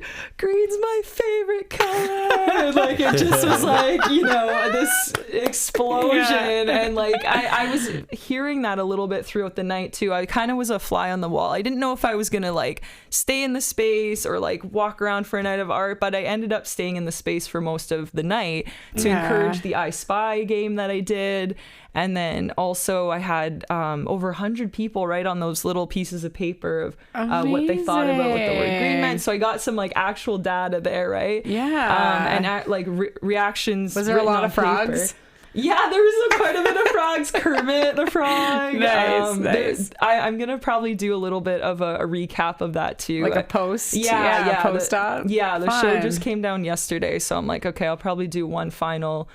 God, green's my favorite color. And like, it just was like, you know, this explosion. And like, I was hearing that a little bit throughout the night too. I kind of was a fly on the wall. I didn't know if I was going to like stay in the space or like walk around for a night of art, but I ended up staying in the space for most of the night to encourage the I Spy game that I did. And then also I had over 100 people write on those little pieces of paper of what they thought about what the word green meant. So I got some like actual data there, right? Yeah. And like reactions. Was there a lot of frogs? Paper. Yeah, there was quite a bit of frogs. Kermit the Frog. Nice. I'm going to probably do a little bit of a recap of that too. Like a post? Yeah. Post-op? Yeah, the show just came down yesterday. So I'm like, okay, I'll probably do one final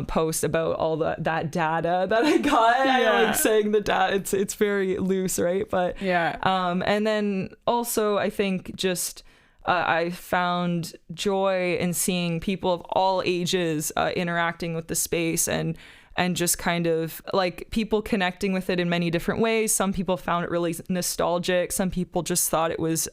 post about all that data that I got. I like saying the data. It's very loose, right? But yeah. And then also I think just I found joy in seeing people of all ages interacting with the space and just kind of like people connecting with it in many different ways. Some people found it really nostalgic. Some people just thought it was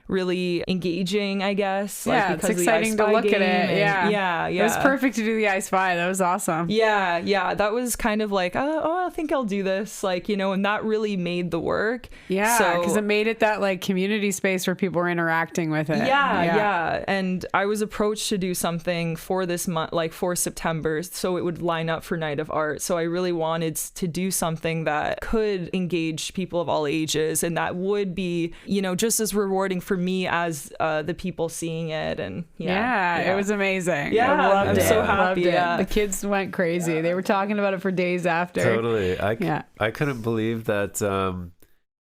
really engaging, I guess. Yeah, like, it's exciting to look at it. Yeah. It was perfect to do the I Spy. That was awesome. Yeah. That was kind of like, oh, I think I'll do this. Like, you know, and that really made the work. Yeah, because it made it that like community space where people were interacting with it. Yeah. And I was approached to do something for this month, like for September, so it would line up for Night of Art. So I really wanted to do something that could engage people of all ages and that would be, you know, just as rewarding for me as the people seeing it. And it was amazing. Yeah, I loved I'm it. so happy. The kids went crazy. They were talking about it for days after. Totally. I couldn't believe that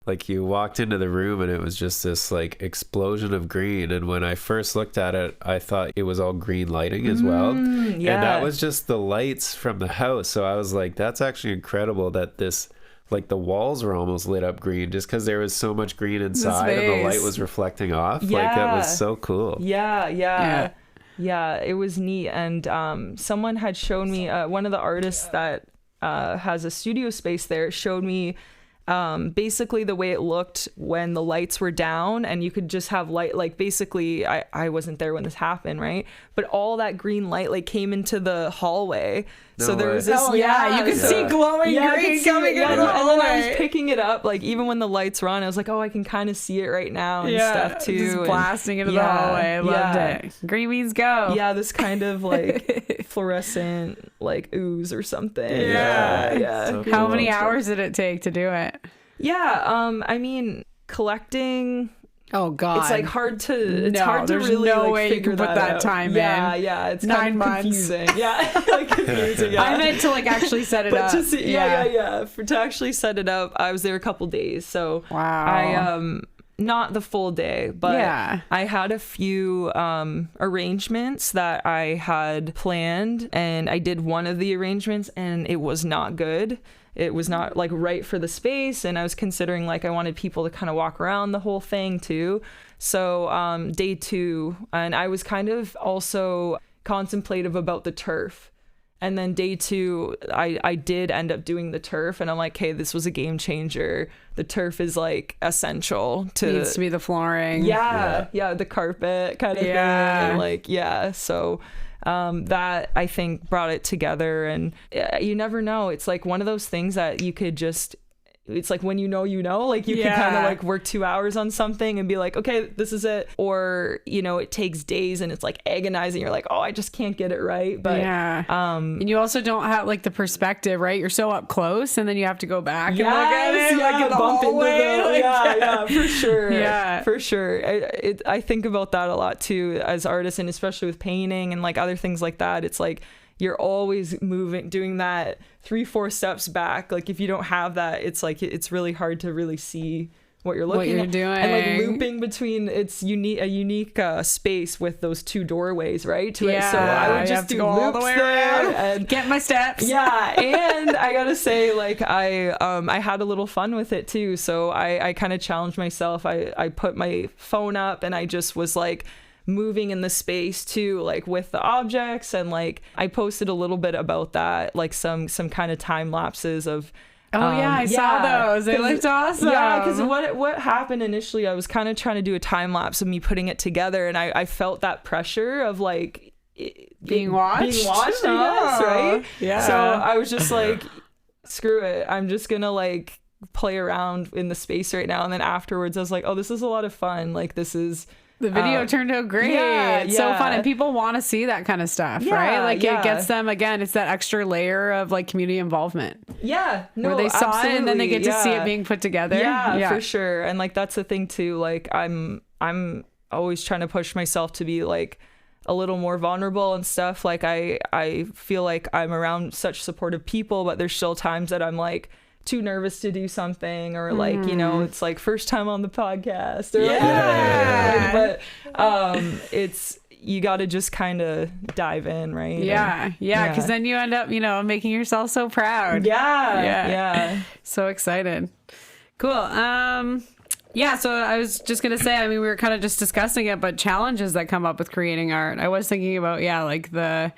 like you walked into the room and it was just this like explosion of green, and when I first looked at it I thought it was all green lighting as well. And that was just the lights from the house. So I was like, that's actually incredible that this, like, the walls were almost lit up green just because there was so much green inside and the light was reflecting off. Like, that was so cool. Yeah, it was neat. And someone had shown me, one of the artists that has a studio space there showed me basically the way it looked when the lights were down and you could just have light, like basically I wasn't there when this happened, right? But all that green light like came into the hallway. So there was this, you could see glowing green coming out of the hallway. And then I was picking it up, like even when the lights were on, I was like, oh, I can kind of see it right now and stuff too. Just blasting into the hallway. I loved it. Green means go. Yeah, this kind of like fluorescent like ooze or something. Yeah. So cool. How many hours did it take to do it? Yeah, I mean, collecting. Oh God, it's like hard to. It's no, hard to there's really no like, way you can put that time in. Yeah, it's 9 kind of months. confusing. Yeah, like confusing. Yeah. I meant to like actually set it up. To actually set it up, I was there a couple days. So wow. I not the full day, but I had a few arrangements that I had planned, and I did one of the arrangements, and it was not good. It was not like right for the space, and I was considering like I wanted people to kind of walk around the whole thing too. So day 2, and I was kind of also contemplative about the turf. And then day 2, I did end up doing the turf, and I'm like, hey, this was a game changer. The turf is like essential to. Needs to be the flooring. Yeah, the carpet kind of thing. And like, so that I think brought it together. And you never know. It's like one of those things that you could just. It's like when you know, like you can kind of like work 2 hours on something and be like, okay, this is it. Or, you know, it takes days and it's like agonizing. You're like, oh, I just can't get it right. But and you also don't have like the perspective, right? You're so up close and then you have to go back and look at it. Like bump into hallway, the, for sure. For sure. I think about that a lot too as artists, and especially with painting and like other things like that. It's like, you're always moving, doing that 3-4 steps back. Like if you don't have that, it's like it's really hard to really see what you're looking at. Doing. And like looping between, it's a unique space with those 2 doorways, right? To it. So I would just do loops all the way around and get my steps. Yeah, and I gotta say, like I had a little fun with it too. So I kind of challenged myself. I put my phone up and I just was like moving in the space too, like with the objects. And like I posted a little bit about that, like some kind of time lapses of I saw those. They looked awesome. Yeah, because what happened initially, I was kind of trying to do a time lapse of me putting it together, and I felt that pressure of like being watched, I guess, right? Yeah. So I was just like, screw it, I'm just gonna like play around in the space right now. And then afterwards I was like, oh, this is a lot of fun. Like this is the video turned out great. It's so fun, and people want to see that kind of stuff, right? Like it gets them, again, it's that extra layer of like community involvement. Where they saw it and then they get to see it being put together. For sure. And like that's the thing too, like I'm always trying to push myself to be like a little more vulnerable and stuff. Like I feel like I'm around such supportive people, but there's still times that I'm like too nervous to do something, or like it's like first time on the podcast, or but it's, you got to just kind of dive in, right? Because then you end up making yourself so proud. So excited. Cool. So I was just gonna say, I mean, we were kind of just discussing it, but challenges that come up with creating art, I was thinking about like the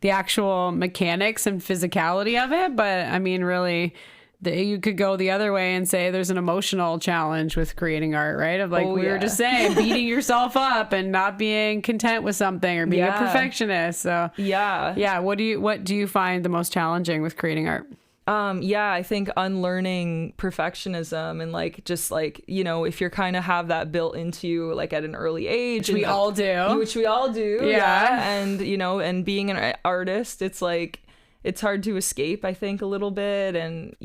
actual mechanics and physicality of it, but I mean really you could go the other way and say there's an emotional challenge with creating art, right? Of like we were just saying, beating yourself up and not being content with something, or being a perfectionist. So what do you find the most challenging with creating art? I think unlearning perfectionism, and like just like, if you're kind of have that built into you like at an early age, which we all do, and and being an artist, it's like it's hard to escape, I think, a little bit. And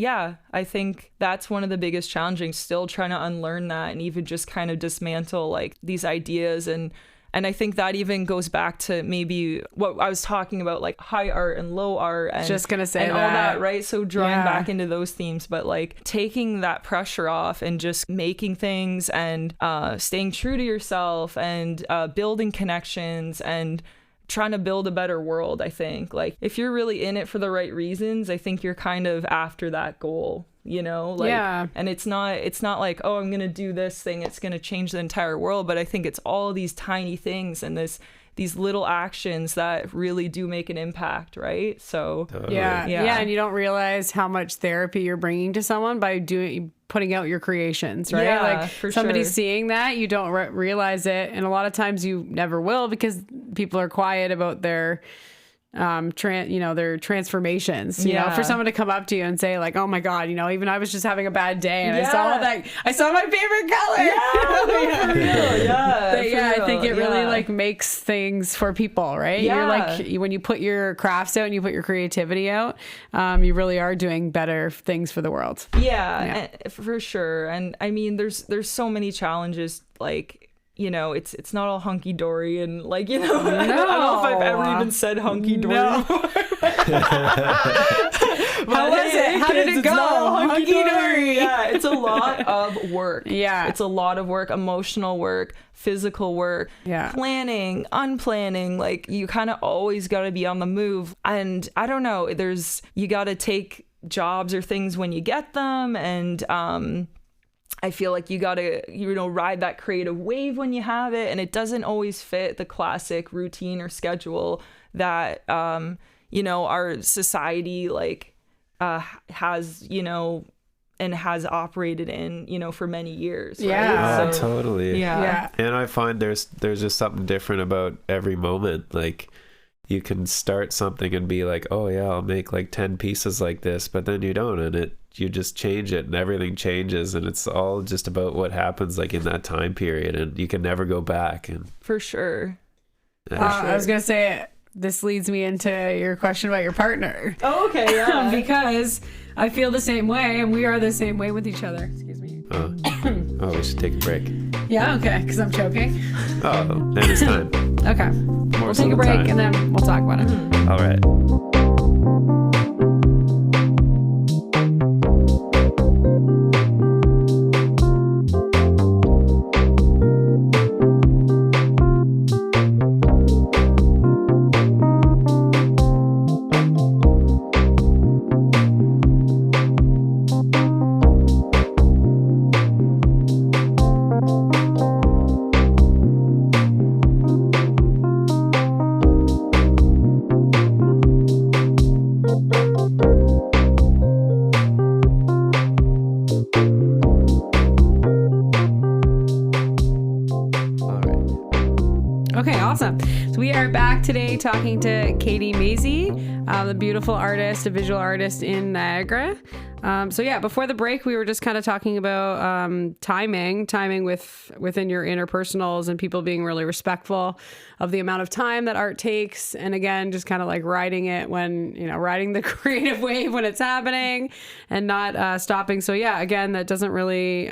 I think that's one of the biggest challenges, still trying to unlearn that and even just kind of dismantle like these ideas. And I think that even goes back to maybe what I was talking about, like high art and low art, and just gonna say and that. All that, right? So drawing back into those themes, but like taking that pressure off and just making things, and staying true to yourself, and building connections, and trying to build a better world. I think like if you're really in it for the right reasons, I think you're kind of after that goal, and it's not like, oh, I'm gonna do this thing, it's gonna change the entire world, but I think it's all these tiny things and these little actions that really do make an impact, right? So and you don't realize how much therapy you're bringing to someone by putting out your creations, right? Like for somebody sure. seeing that, you don't realize it, and a lot of times you never will, because people are quiet about their their transformations, for someone to come up to you and say like, oh my God, even I was just having a bad day and I saw my favorite color. I think it really like makes things for people, right? You're like, when you put your crafts out and you put your creativity out, you really are doing better things for the world. For sure. And I mean, there's so many challenges, like, it's not all hunky dory, and like, I don't know if I've ever even said hunky dory. How was it? How did it go? Hunky dory. It's a lot of work. It's a lot of work, emotional work, physical work, planning, unplanning. Like you kind of always got to be on the move. And I don't know, you got to take jobs or things when you get them, and I feel like you gotta, ride that creative wave when you have it, and it doesn't always fit the classic routine or schedule that, our society like has, and has operated in, for many years. Right? Totally. Yeah. And I find there's just something different about every moment. Like you can start something and be like, oh yeah, I'll make like 10 pieces like this, but then you don't, and you just change it and everything changes, and it's all just about what happens like in that time period, and you can never go back. And for sure. I was gonna say, this leads me into your question about your partner. Oh, okay. Yeah. Because I feel the same way, and we are the same way with each other. Excuse me. We should take a break. Yeah, okay, because I'm choking. Oh, then it's time. Okay. We'll take a break and then we'll talk about it. All right. We are back today talking to Katie Mazi, the beautiful artist, a visual artist in Niagara. Before the break, we were just kind of talking about timing within your interpersonals and people being really respectful of the amount of time that art takes. And again, just kind of like riding it when, riding the creative wave when it's happening and not stopping. So yeah, again, that doesn't really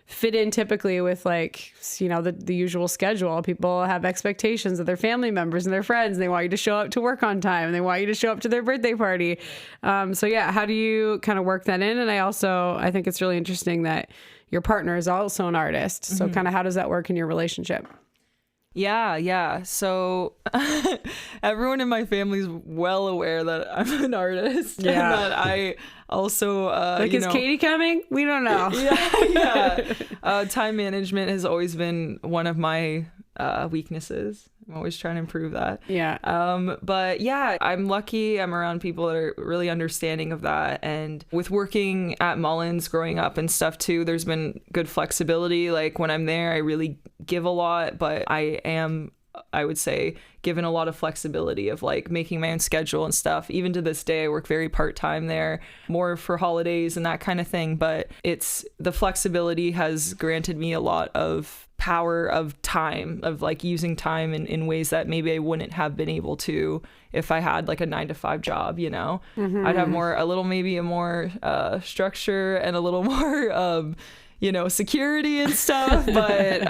fit in typically with the usual schedule. People have expectations of their family members and their friends. They want you to show up to work on time and they want you to show up to their birthday party. How do you kind of work that in? And I think it's really interesting that your partner is also an artist. So kind of how does that work in your relationship? Yeah. So everyone in my family is well aware that I'm an artist and that I also, is Katie coming? We don't know. Yeah. Time management has always been one of my weaknesses. I'm always trying to improve that. Yeah. But yeah, I'm lucky. I'm around people that are really understanding of that. And with working at Mullins growing up and stuff too, there's been good flexibility. Like when I'm there, I really give a lot, but I would say, given a lot of flexibility of like making my own schedule and stuff. Even to this day, I work very part-time there, more for holidays and that kind of thing. But the flexibility has granted me a lot of power of time, of like using time in ways that maybe I wouldn't have been able to if I had like a 9-to-5 job, I'd have a little more structure and a little more security and stuff, but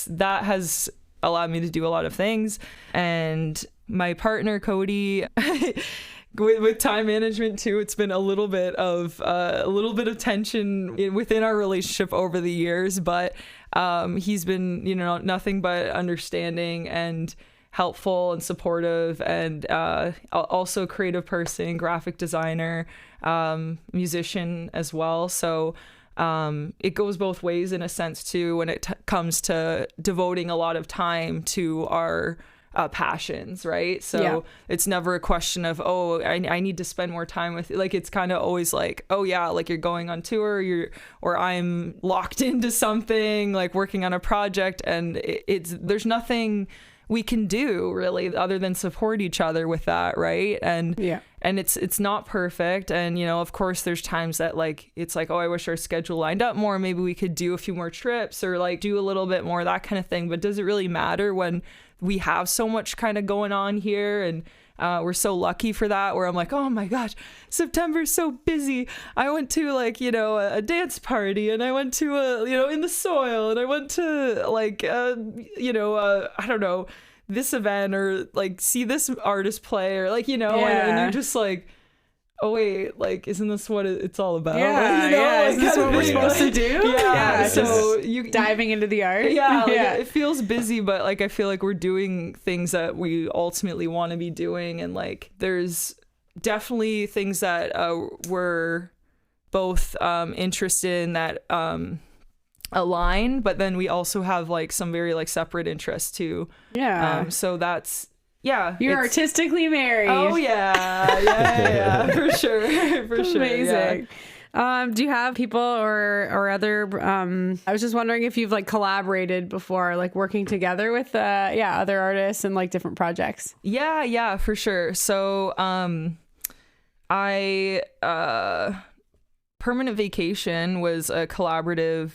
that has allowed me to do a lot of things. And my partner Cody with time management too, it's been a little bit of tension within our relationship over the years, but he's been nothing but understanding and helpful and supportive, and also a creative person, graphic designer, musician as well. So it goes both ways in a sense too when it comes to devoting a lot of time to our passions, right? So it's never a question of, I need to spend more time with you. Like it's kind of always like, oh yeah, like you're going on tour, or I'm locked into something, like working on a project, and there's nothing we can do really other than support each other with that, right? And it's not perfect, and of course there's times that like it's like, I wish our schedule lined up more, maybe we could do a few more trips or like do a little bit more, that kind of thing. But does it really matter when we have so much kind of going on here? And we're so lucky for that, where I'm like, oh my gosh, September's so busy. I went to a dance party, and I went to In the Soil, and I went to I don't know, this event, or like see this artist play, or and you're just like, oh wait, like isn't this what it's all about? Is this what we're supposed to do? So you diving into the art. It feels busy, but like I feel like we're doing things that we ultimately want to be doing, and like there's definitely things that we're both interested in that align, but then we also have like some very like separate interests too. So that's you're artistically married. Oh yeah, for sure. Amazing. Do you have people or other I was just wondering if you've like collaborated before, like working together with other artists and like different projects? Yeah, for sure. So Permanent Vacation was a collaborative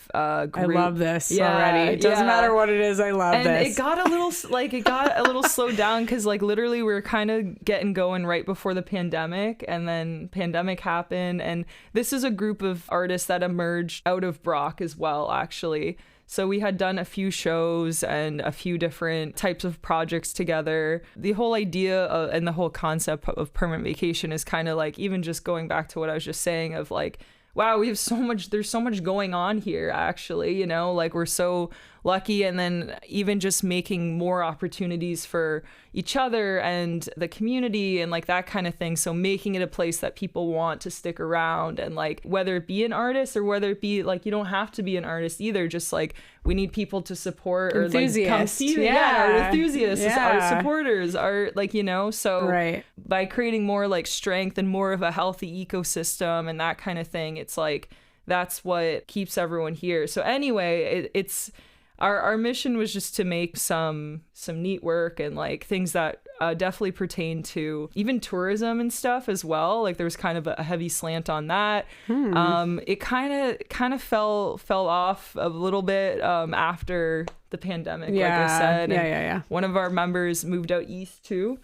group. I love this already. It doesn't matter what it is. I love this. And it got a little slowed down because like literally we were kind of getting going right before the pandemic, and then pandemic happened. And this is a group of artists that emerged out of Brock as well, actually. So we had done a few shows and a few different types of projects together. The whole idea and the whole concept of Permanent Vacation is kind of like, even just going back to what I was just saying of like, wow, there's so much going on here, actually, like we're so lucky. And then even just making more opportunities for each other and the community and like that kind of thing. So making it a place that people want to stick around, and like whether it be an artist or whether it be like, you don't have to be an artist either, just like we need people to support or like come see enthusiasts, art supporters, art, like, so right. By creating more like strength and more of a healthy ecosystem and that kind of thing, it's like that's what keeps everyone here. So anyway, it's our mission was just to make some neat work and like things that definitely pertain to even tourism and stuff as well. Like there was kind of a heavy slant on that. It kind of fell off a little bit after the pandemic, like I said. And one of our members moved out east too.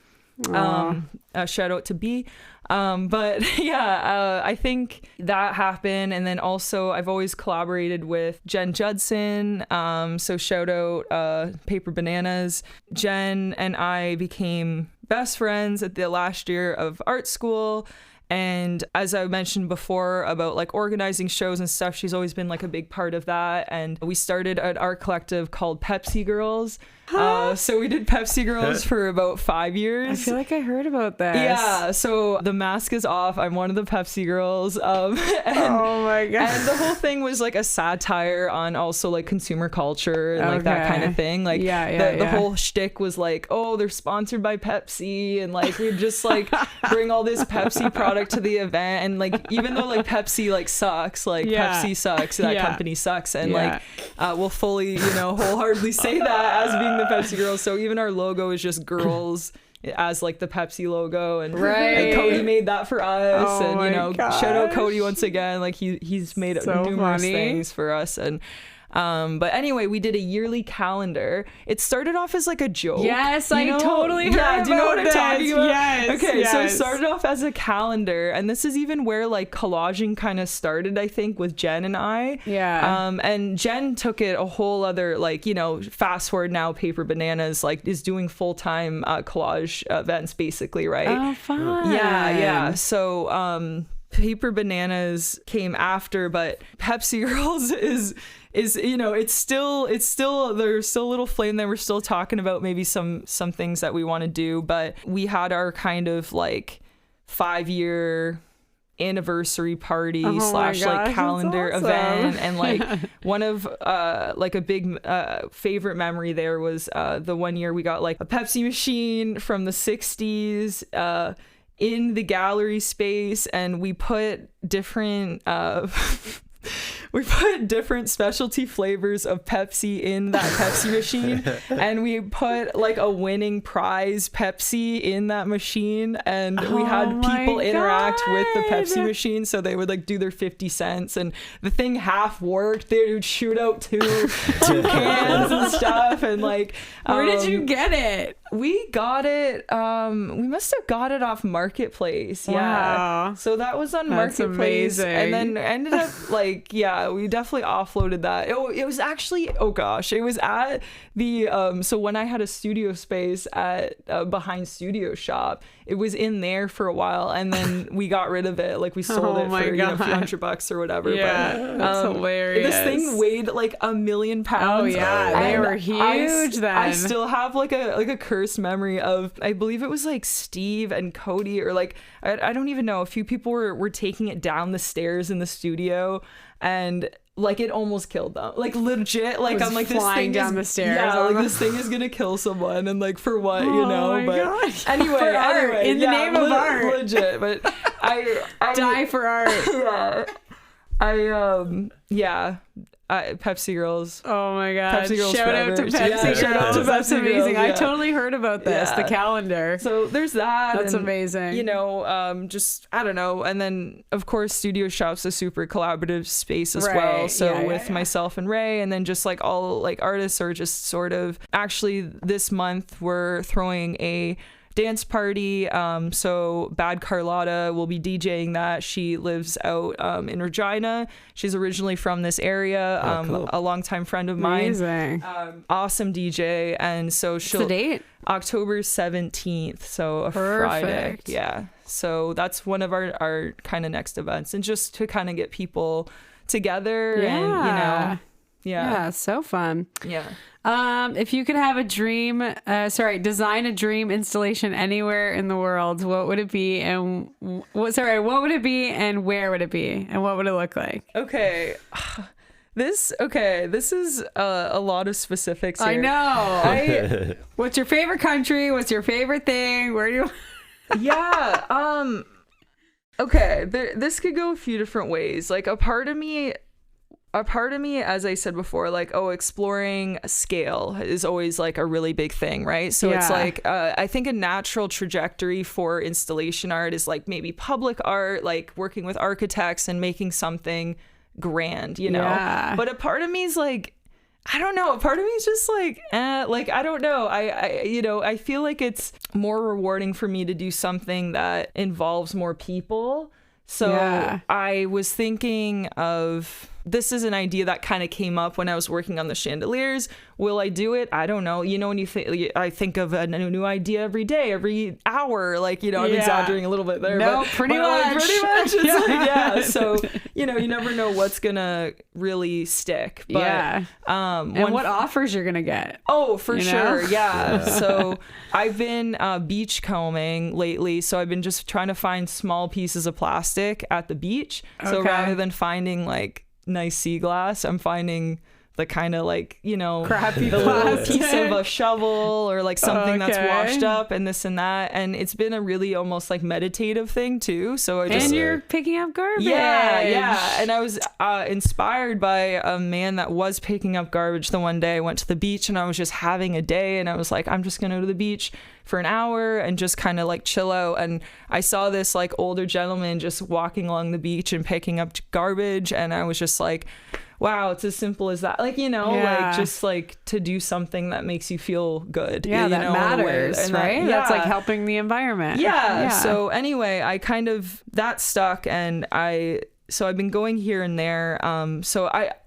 Shout out to B. But I think that happened. And then also I've always collaborated with Jen Judson. So shout out Paper Bananas. Jen and I became best friends at the last year of art school. And as I mentioned before about like organizing shows and stuff, she's always been like a big part of that. And we started an art collective called Pepsi Girls. So we did Pepsi Girls for about 5 years. I feel like I heard about this. Yeah. So the mask is off. I'm one of the Pepsi Girls. Oh my God. And the whole thing was like a satire on also like consumer culture and like that kind of thing. Like the whole shtick was like, oh, they're sponsored by Pepsi. And like we'd just like bring all this Pepsi product to the event. And like, even though like Pepsi like sucks, like Pepsi sucks, that company sucks. And like, we'll fully, wholeheartedly say that as being the Pepsi Girls. So even our logo is just girls as like the Pepsi logo, and Cody made that for us. Shout out Cody once again. Like he's made so numerous things for us. And but anyway, we did a yearly calendar. It started off as like a joke. Yes, I totally heard about do you know what I'm talking about? Yes. Okay, so it started off as a calendar, and this is even where like collaging kind of started, I think, with Jen and I. Yeah. And Jen took it a whole other, like, fast forward now, Paper Bananas like is doing full-time collage events basically, right? Oh, fun. Yeah. So Paper Bananas came after, but Pepsi Girls is it's still there's still a little flame there. We're still talking about maybe some things that we want to do, but we had our kind of like 5-year anniversary party / like calendar event. And like one of like a big favorite memory there was the one year we got like a Pepsi machine from the 60s in the gallery space, and we put different specialty flavors of Pepsi in that Pepsi machine, and we put like a winning prize Pepsi in that machine, and we had people interact with the Pepsi machine, so they would like do their 50 cents, and the thing half worked. They would shoot out two cans and stuff, and like where did you get it? We got it we must have got it off Marketplace. Wow. So that was on Marketplace, and then ended up like we definitely offloaded that. It was actually it was at the so when I had a studio space at behind Studio Shop, it was in there for a while, and then we got rid of it. Like we sold it for a few $100 or whatever. Yeah, but, that's hilarious. This thing weighed like 1,000,000 pounds. Oh yeah, they were huge. Then I still have like a cursed memory of, I believe it was like Steve and Cody, or like I don't even know, a few people were taking it down the stairs in the studio, and like it almost killed them, like legit. Like I'm like, this thing down the stairs. Yeah, like this thing is gonna kill someone, and like for what, my but gosh. anyway, in the name of art, legit. But I die for art. Pepsi Girls. Oh my god! Pepsi Girls shout forever. out to Pepsi. Yeah, shout out to That's Pepsi amazing. Girls, I totally heard about this. The calendar. So there's that. That's and, amazing. Just I don't know. And then of course Studio Shop's a super collaborative space as well. So with myself and Ray, and then just like all like artists are just sort of, actually this month we're throwing a dance party. So Bad Carlotta will be DJing that. She lives out in Regina. She's originally from this area. Cool. A longtime friend of mine. Amazing. Awesome DJ. And so she'll... What's the date? October 17th. So a Friday. Yeah. So that's one of our kind of next events. And just to kind of get people together and, Yeah, so fun. Yeah. If you could have design a dream installation anywhere in the world, what would it be, and what would it be, and where would it be, and what would it look like? Okay. This is a lot of specifics here. I know. What's your favorite country? What's your favorite thing? Where do you... Yeah. Okay. This could go a few different ways. Like, a part of me a part of me, as I said before, like, exploring scale is always like a really big thing, right? So it's like, I think a natural trajectory for installation art is like maybe public art, like working with architects and making something grand, you know? Yeah. But a part of me is like, I don't know. A part of me is just like, I don't know. I feel like it's more rewarding for me to do something that involves more people. So I was thinking of, this is an idea that kind of came up when I was working on the chandeliers. Will I do it? I don't know. You know, when you think, I think of a new idea every day, every hour, like, you know, I'm exaggerating a little bit there. No, pretty much. It's like, so, you know, you never know what's going to really stick. But, and what offers you're going to get. Oh, for sure. Yeah. So I've been beach combing lately. So I've been just trying to find small pieces of plastic at the beach. So rather than finding like nice sea glass, I'm finding the kind of like, you know, crappy the little piece of a shovel or like something that's washed up and this and that. And it's been a really almost like meditative thing too. So and you're picking up garbage. Yeah. And I was inspired by a man that was picking up garbage. The one day I went to the beach and I was just having a day and I was like, I'm just going to go to the beach for an hour and just kind of like chill out. And I saw this like older gentleman just walking along the beach and picking up garbage. And I was just like, wow, it's as simple as that. Like, you know, like just like to do something that makes you feel good. Yeah, you that know, matters, and right? That's like helping the environment. Yeah. So anyway, I kind of, that stuck and so I've been going here and there.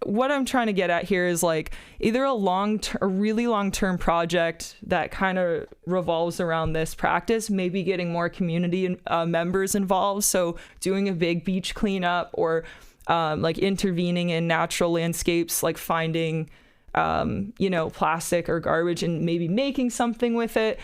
What I'm trying to get at here is like either a really long-term project that kind of revolves around this practice, maybe getting more community members involved. So doing a big beach cleanup or like intervening in natural landscapes, like finding, you know, plastic or garbage and maybe making something with it.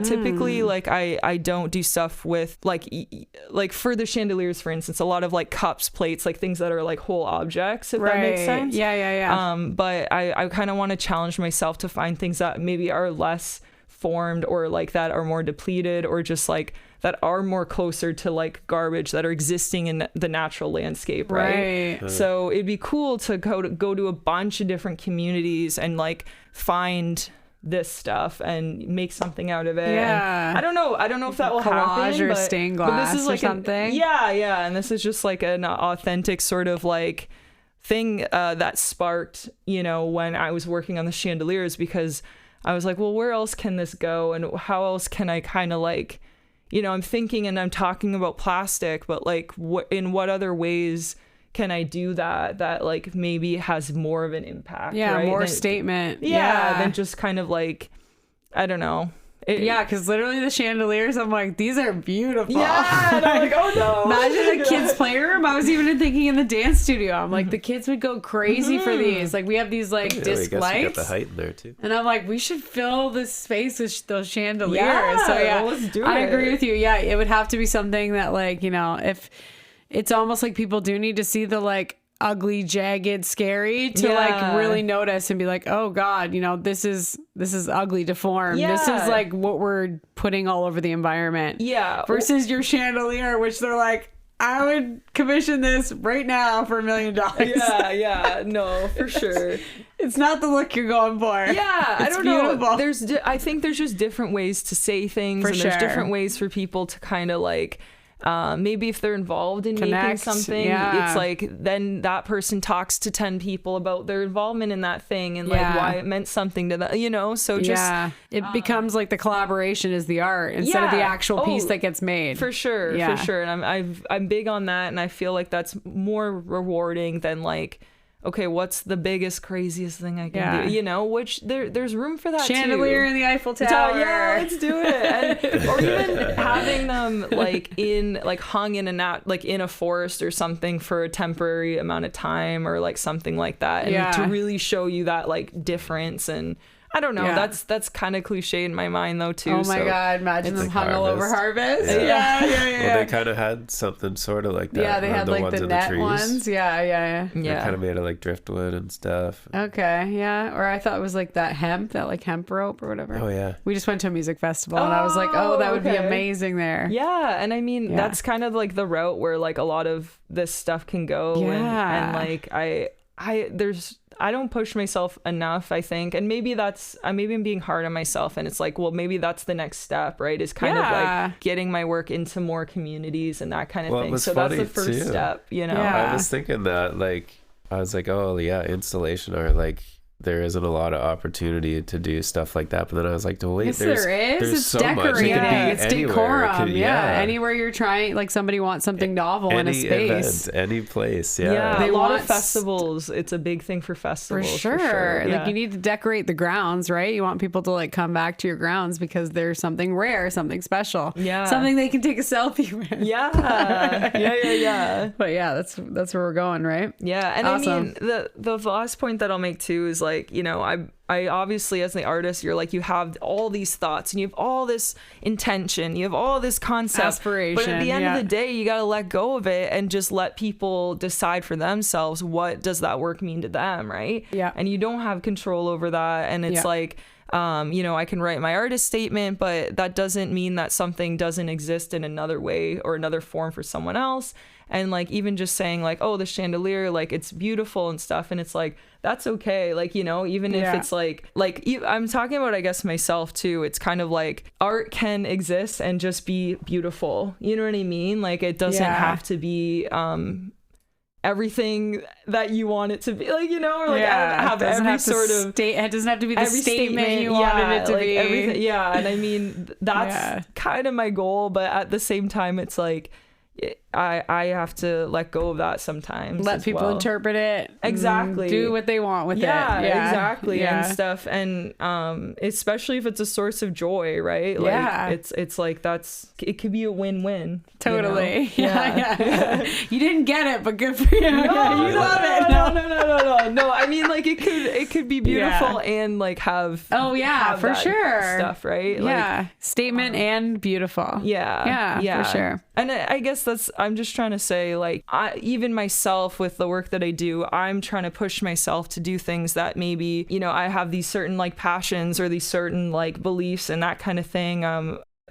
Typically, like I don't do stuff with like for the chandeliers, for instance, a lot of like cups, plates, like things that are like whole objects, if that makes sense. Yeah. But I kind of want to challenge myself to find things that maybe are less formed or like that are more depleted or just like that are more closer to like garbage that are existing in the natural landscape, right? So it'd be cool to go to a bunch of different communities and like find this stuff and make something out of it. Yeah. And I don't know if that will collage happen, or stained glass but this is like or something. And this is just like an authentic sort of like thing that sparked, you know, when I was working on the chandeliers, because I was like, well, where else can this go and how else can I kind of like, you know, I'm thinking and I'm talking about plastic, but like in what other ways can I do that like maybe has more of an impact? Yeah, right? more statement. Than just kind of like, I don't know. Because literally the chandeliers, I'm like, these are beautiful. Yeah, and I'm like, oh no. Imagine a kid's playroom. I was even thinking in the dance studio. I'm like, the kids would go crazy for these. Like, we have these like disc lights. You got the height in there too. And I'm like, we should fill this space with those chandeliers. Yeah, let's do it. I agree with you. Yeah, it would have to be something that like, you know, if it's almost like people do need to see the like ugly, jagged, scary to like really notice and be like, oh God, you know, this is ugly, deformed. This is like what we're putting all over the environment. Yeah. Versus your chandelier, which they're like, I would commission this right now for $1 million. Yeah, no, for sure. It's not the look you're going for. Yeah, it's I don't know. I think there's just different ways to say things, and there's different ways for people to kind of like. Maybe if they're involved in making something, it's like then that person talks to 10 people about their involvement in that thing and like why it meant something to them, you know? So just it becomes like the collaboration is the art instead of the actual piece that gets made. For sure. And I'm big on that, and I feel like that's more rewarding than like, okay, what's the biggest, craziest thing I can do? You know, which there's room for that Chandelier too. in the Eiffel Tower. Yeah, let's do it. Or even having them hung in in a forest or something for a temporary amount of time or like something like that. And to really show you that like difference. And I don't know. That's kind of cliche in my mind though too. Oh my God! Imagine them hung all over Harvest. Yeah. Well, they kind of had something sort of like that. Yeah, they had like the net ones. Yeah. They're kind of made of like driftwood and stuff. Okay, yeah. Or I thought it was like that hemp rope or whatever. Oh yeah. We just went to a music festival and I was like, oh, that would be amazing there. Yeah, and I mean that's kind of like the route where like a lot of this stuff can go. And like I don't push myself enough, I think. And maybe maybe I'm being hard on myself, and it's like, well, maybe that's the next step, right? Is kind of like getting my work into more communities and that kind of thing. So that's the first step, you know? I was thinking that, like, I was like, oh yeah, installation art, like, there isn't a lot of opportunity to do stuff like that. But then I was like, wait, yes, there's it's so decorating. much. It's decorum. Anywhere you're trying, like somebody wants something novel in a space. Event, any place. They a lot of festivals. It's a big thing for festivals. For sure. Like you need to decorate the grounds, right? You want people to like come back to your grounds because there's something rare, something special. Yeah. Something they can take a selfie with. Yeah. But yeah, that's where we're going, right? Yeah. And awesome. I mean, the last point that I'll make too is like, you know, I obviously, as the artist, you're like, you have all these thoughts and you have all this intention, you have all this concept, aspiration, but at the end of the day, you got to let go of it and just let people decide for themselves, what does that work mean to them, right? Yeah. And you don't have control over that. And it's like, you know, I can write my artist statement, but that doesn't mean that something doesn't exist in another way or another form for someone else. And like, even just saying like, oh, the chandelier, like it's beautiful and stuff. And it's like, that's okay. Like, you know, even if it's like I'm talking about, I guess, myself too. It's kind of like art can exist and just be beautiful. You know what I mean? Like it doesn't have to be, everything that you want it to be, like, you know, or like have every sort of it doesn't have to be the statement you wanted it to be. Everything, and I mean, that's kind of my goal, but at the same time, it's like I have to let go of that sometimes. Let people interpret it. Exactly. Do what they want with it. Yeah, exactly. And stuff. And especially if it's a source of joy, right? Like it's like it could be a win-win. Totally. You know? Yeah. You didn't get it, but good for you. No, you love it. No, I mean, like it could be beautiful and like have for sure stuff, right? Like, statement and beautiful. Yeah, for sure. And I guess I'm just trying to say, like, even myself with the work that I do, I'm trying to push myself to do things that maybe, you know, I have these certain like passions or these certain like beliefs and that kind of thing,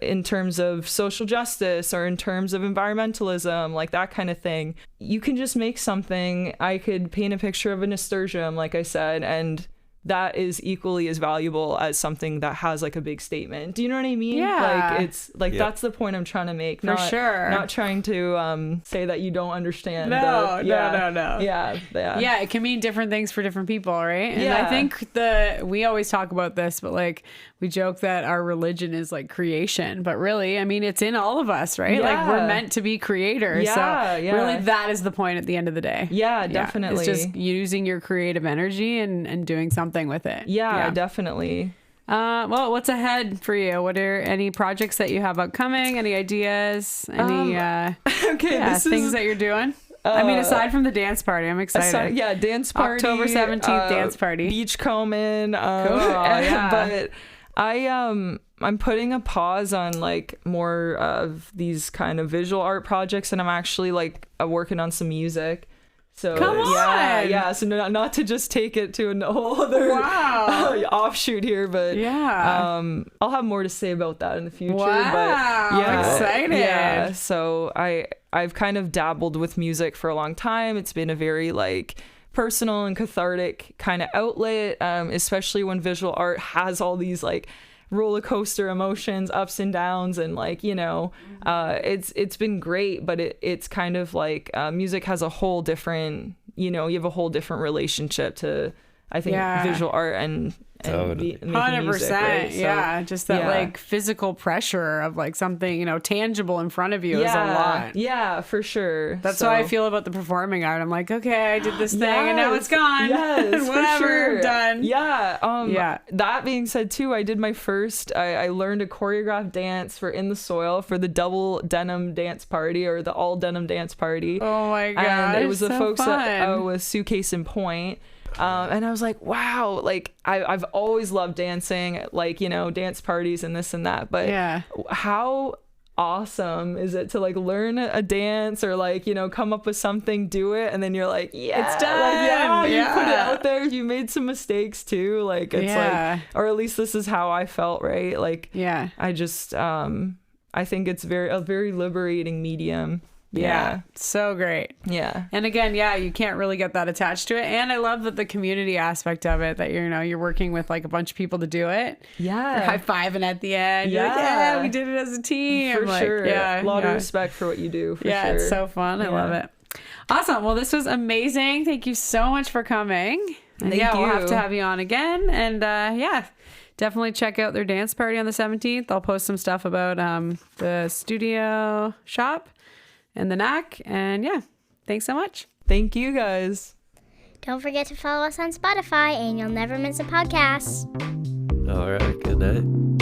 in terms of social justice or in terms of environmentalism, like that kind of thing. You can just make something. I could paint a picture of a nasturtium, like I said, and that is equally as valuable as something that has like a big statement. Do you know what I mean? Yeah. Like it's like that's the point I'm trying to make. For sure. Not trying to say that you don't understand. No. Yeah. Yeah, it can mean different things for different people, right? And I think we always talk about this, but like we joke that our religion is like creation, but really, I mean, it's in all of us, right? Like we're meant to be creators. Really that is the point at the end of the day. Yeah, definitely. It's just using your creative energy and doing something with it. Yeah, definitely. Well, what's ahead for you? What are any projects that you have upcoming? Any ideas? Any things that you're doing? I mean, aside from the dance party, I'm excited. Dance party. October 17th, dance party. Beachcombing. Cool. But I'm putting a pause on like more of these kind of visual art projects, and I'm actually like working on some music. So come on. So not to just take it to a whole other offshoot here, but I'll have more to say about that in the future. Wow, but I'm excited. Yeah, so I've kind of dabbled with music for a long time. It's been a very like personal and cathartic kind of outlet, especially when visual art has all these like roller coaster emotions, ups and downs, and like, you know, it's been great, but it's kind of like music has a whole different, you know, you have a whole different relationship to, I think, visual art and Totally. 100%. Music, right? So, just that like physical pressure of like something, you know, tangible in front of you is a lot. Yeah, for sure. That's how I feel about the performing art. I'm like, okay, I did this thing and now it's gone. Yes, whatever, sure. done. Yeah. That being said too, I did my first, I learned a choreographed dance for In the Soil for the double denim dance party, or the all denim dance party. Oh my god. And it was the so folks fun. that was Suitcase and Point. And I was like, wow, like I've always loved dancing, like, you know, dance parties and this and that, but how awesome is it to like learn a dance or like, you know, come up with something, do it, and then you're like, it's done. Like, you put it out there, you made some mistakes too, like it's like, or at least this is how I felt, right? Like I just I think it's a very liberating medium. Yeah. So great. Yeah. And again, yeah, you can't really get that attached to it. And I love that the community aspect of it, that you're working with like a bunch of people to do it. Yeah. High fiving at the end. You're like, yeah, we did it as a team. For sure. Yeah. A lot of respect for what you do. For yeah, sure. it's so fun. I love it. Awesome. Well, this was amazing. Thank you so much for coming. And Thank we'll have you. to have you on again. And definitely check out their dance party on the 17th. I'll post some stuff about the studio shop and the knack. And thanks so much. Thank you guys. Don't forget to follow us on Spotify and you'll never miss a podcast. All right. Good night.